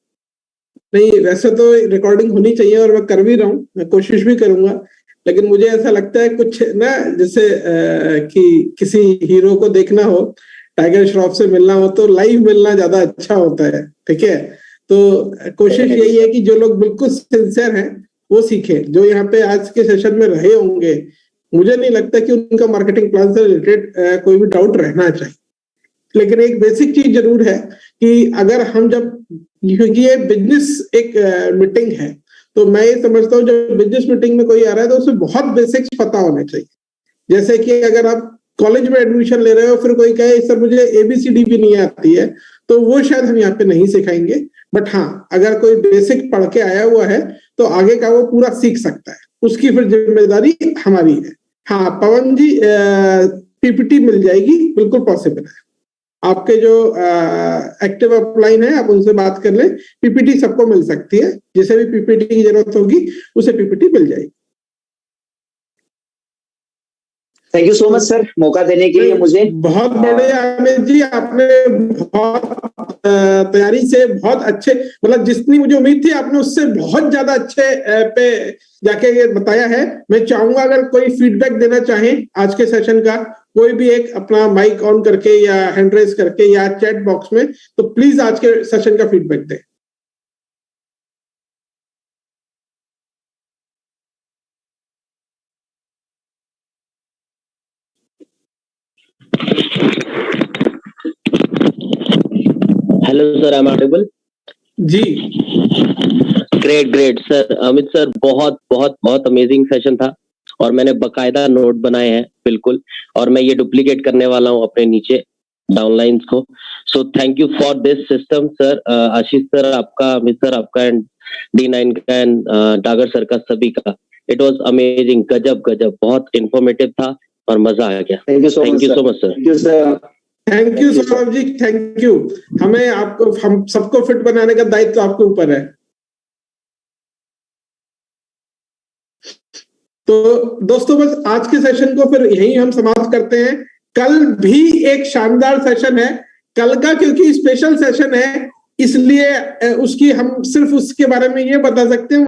नहीं, वैसे तो रिकॉर्डिंग होनी चाहिए और मैं कर भी रहा हूँ, मैं कोशिश भी करूंगा, लेकिन मुझे ऐसा लगता है कुछ ना, जैसे कि किसी हीरो को देखना हो, टाइगर श्रॉफ से मिलना हो तो लाइव मिलना ज्यादा अच्छा होता है। ठीक है, तो कोशिश यही है कि जो लोग बिल्कुल सिंसियर हैं वो सीखे। जो यहाँ पे आज के सेशन में रहे होंगे, मुझे नहीं लगता कि उनका मार्केटिंग प्लान से रिलेटेड कोई भी डाउट रहना चाहिए, लेकिन एक बेसिक चीज जरूर है कि अगर हम जब, क्योंकि ये बिजनेस एक मीटिंग है, तो मैं ये समझता हूँ जब बिजनेस मीटिंग में कोई आ रहा है तो उसे बहुत बेसिक्स पता होने चाहिए। जैसे कि अगर आप कॉलेज में एडमिशन ले रहे हो, फिर कोई कहे सर मुझे ABCD भी नहीं आती है, तो वो शायद हम यहाँ पे नहीं सिखाएंगे। बट हाँ, अगर कोई बेसिक पढ़ के आया हुआ है तो आगे का वो पूरा सीख सकता है, उसकी फिर जिम्मेदारी हमारी है। हाँ पवन जी, PPT मिल जाएगी, बिल्कुल पॉसिबल है। आपके जो एक्टिव अपलाइन है आप उनसे बात कर लें, PPT सबको मिल सकती है, जिसे भी PPT की जरूरत होगी उसे PPT मिल जाएगी। Thank you so much sir, मौका देने के लिए मुझे। बहुत बढ़िया अमित जी, आपने बहुत तैयारी से बहुत अच्छे, मतलब जितनी मुझे उम्मीद थी आपने उससे बहुत ज्यादा अच्छे पे जाके ये बताया है। मैं चाहूंगा अगर कोई फीडबैक देना चाहे आज के सेशन का, कोई भी एक अपना माइक ऑन करके या हैंड रेज करके या चैट बॉक्स में, तो प्लीज आज के सेशन का फीडबैक दें। Hello sir, I am audible? जी ग्रेट सर। अमित सर, बहुत बहुत बहुत अमेजिंग सेशन था और मैंने बकायदा नोट बनाए हैं बिल्कुल, और मैं ये डुप्लीकेट करने वाला हूँ अपने नीचे डाउनलाइंस को। So thank you for this system sir. Ashish sir आपका, अमित सर आपका, एंड D9 का एंड डागर सर का, सभी का। इट वाज अमेजिंग, गजब गजब, बहुत इंफॉर्मेटिव था और मजा आ गया। Thank you so much sir. Thank you sir. Thank you Saurabh ji, thank you. हमें आपको, हम सबको फिट बनाने का दायित्व आपके ऊपर है। तो दोस्तों बस आज के सेशन को फिर यहीं हम समाप्त करते हैं। कल भी एक शानदार सेशन है, कल का क्योंकि स्पेशल सेशन है, इसलिए उसकी हम सिर्फ उसके बारे में ये बता सकते हैं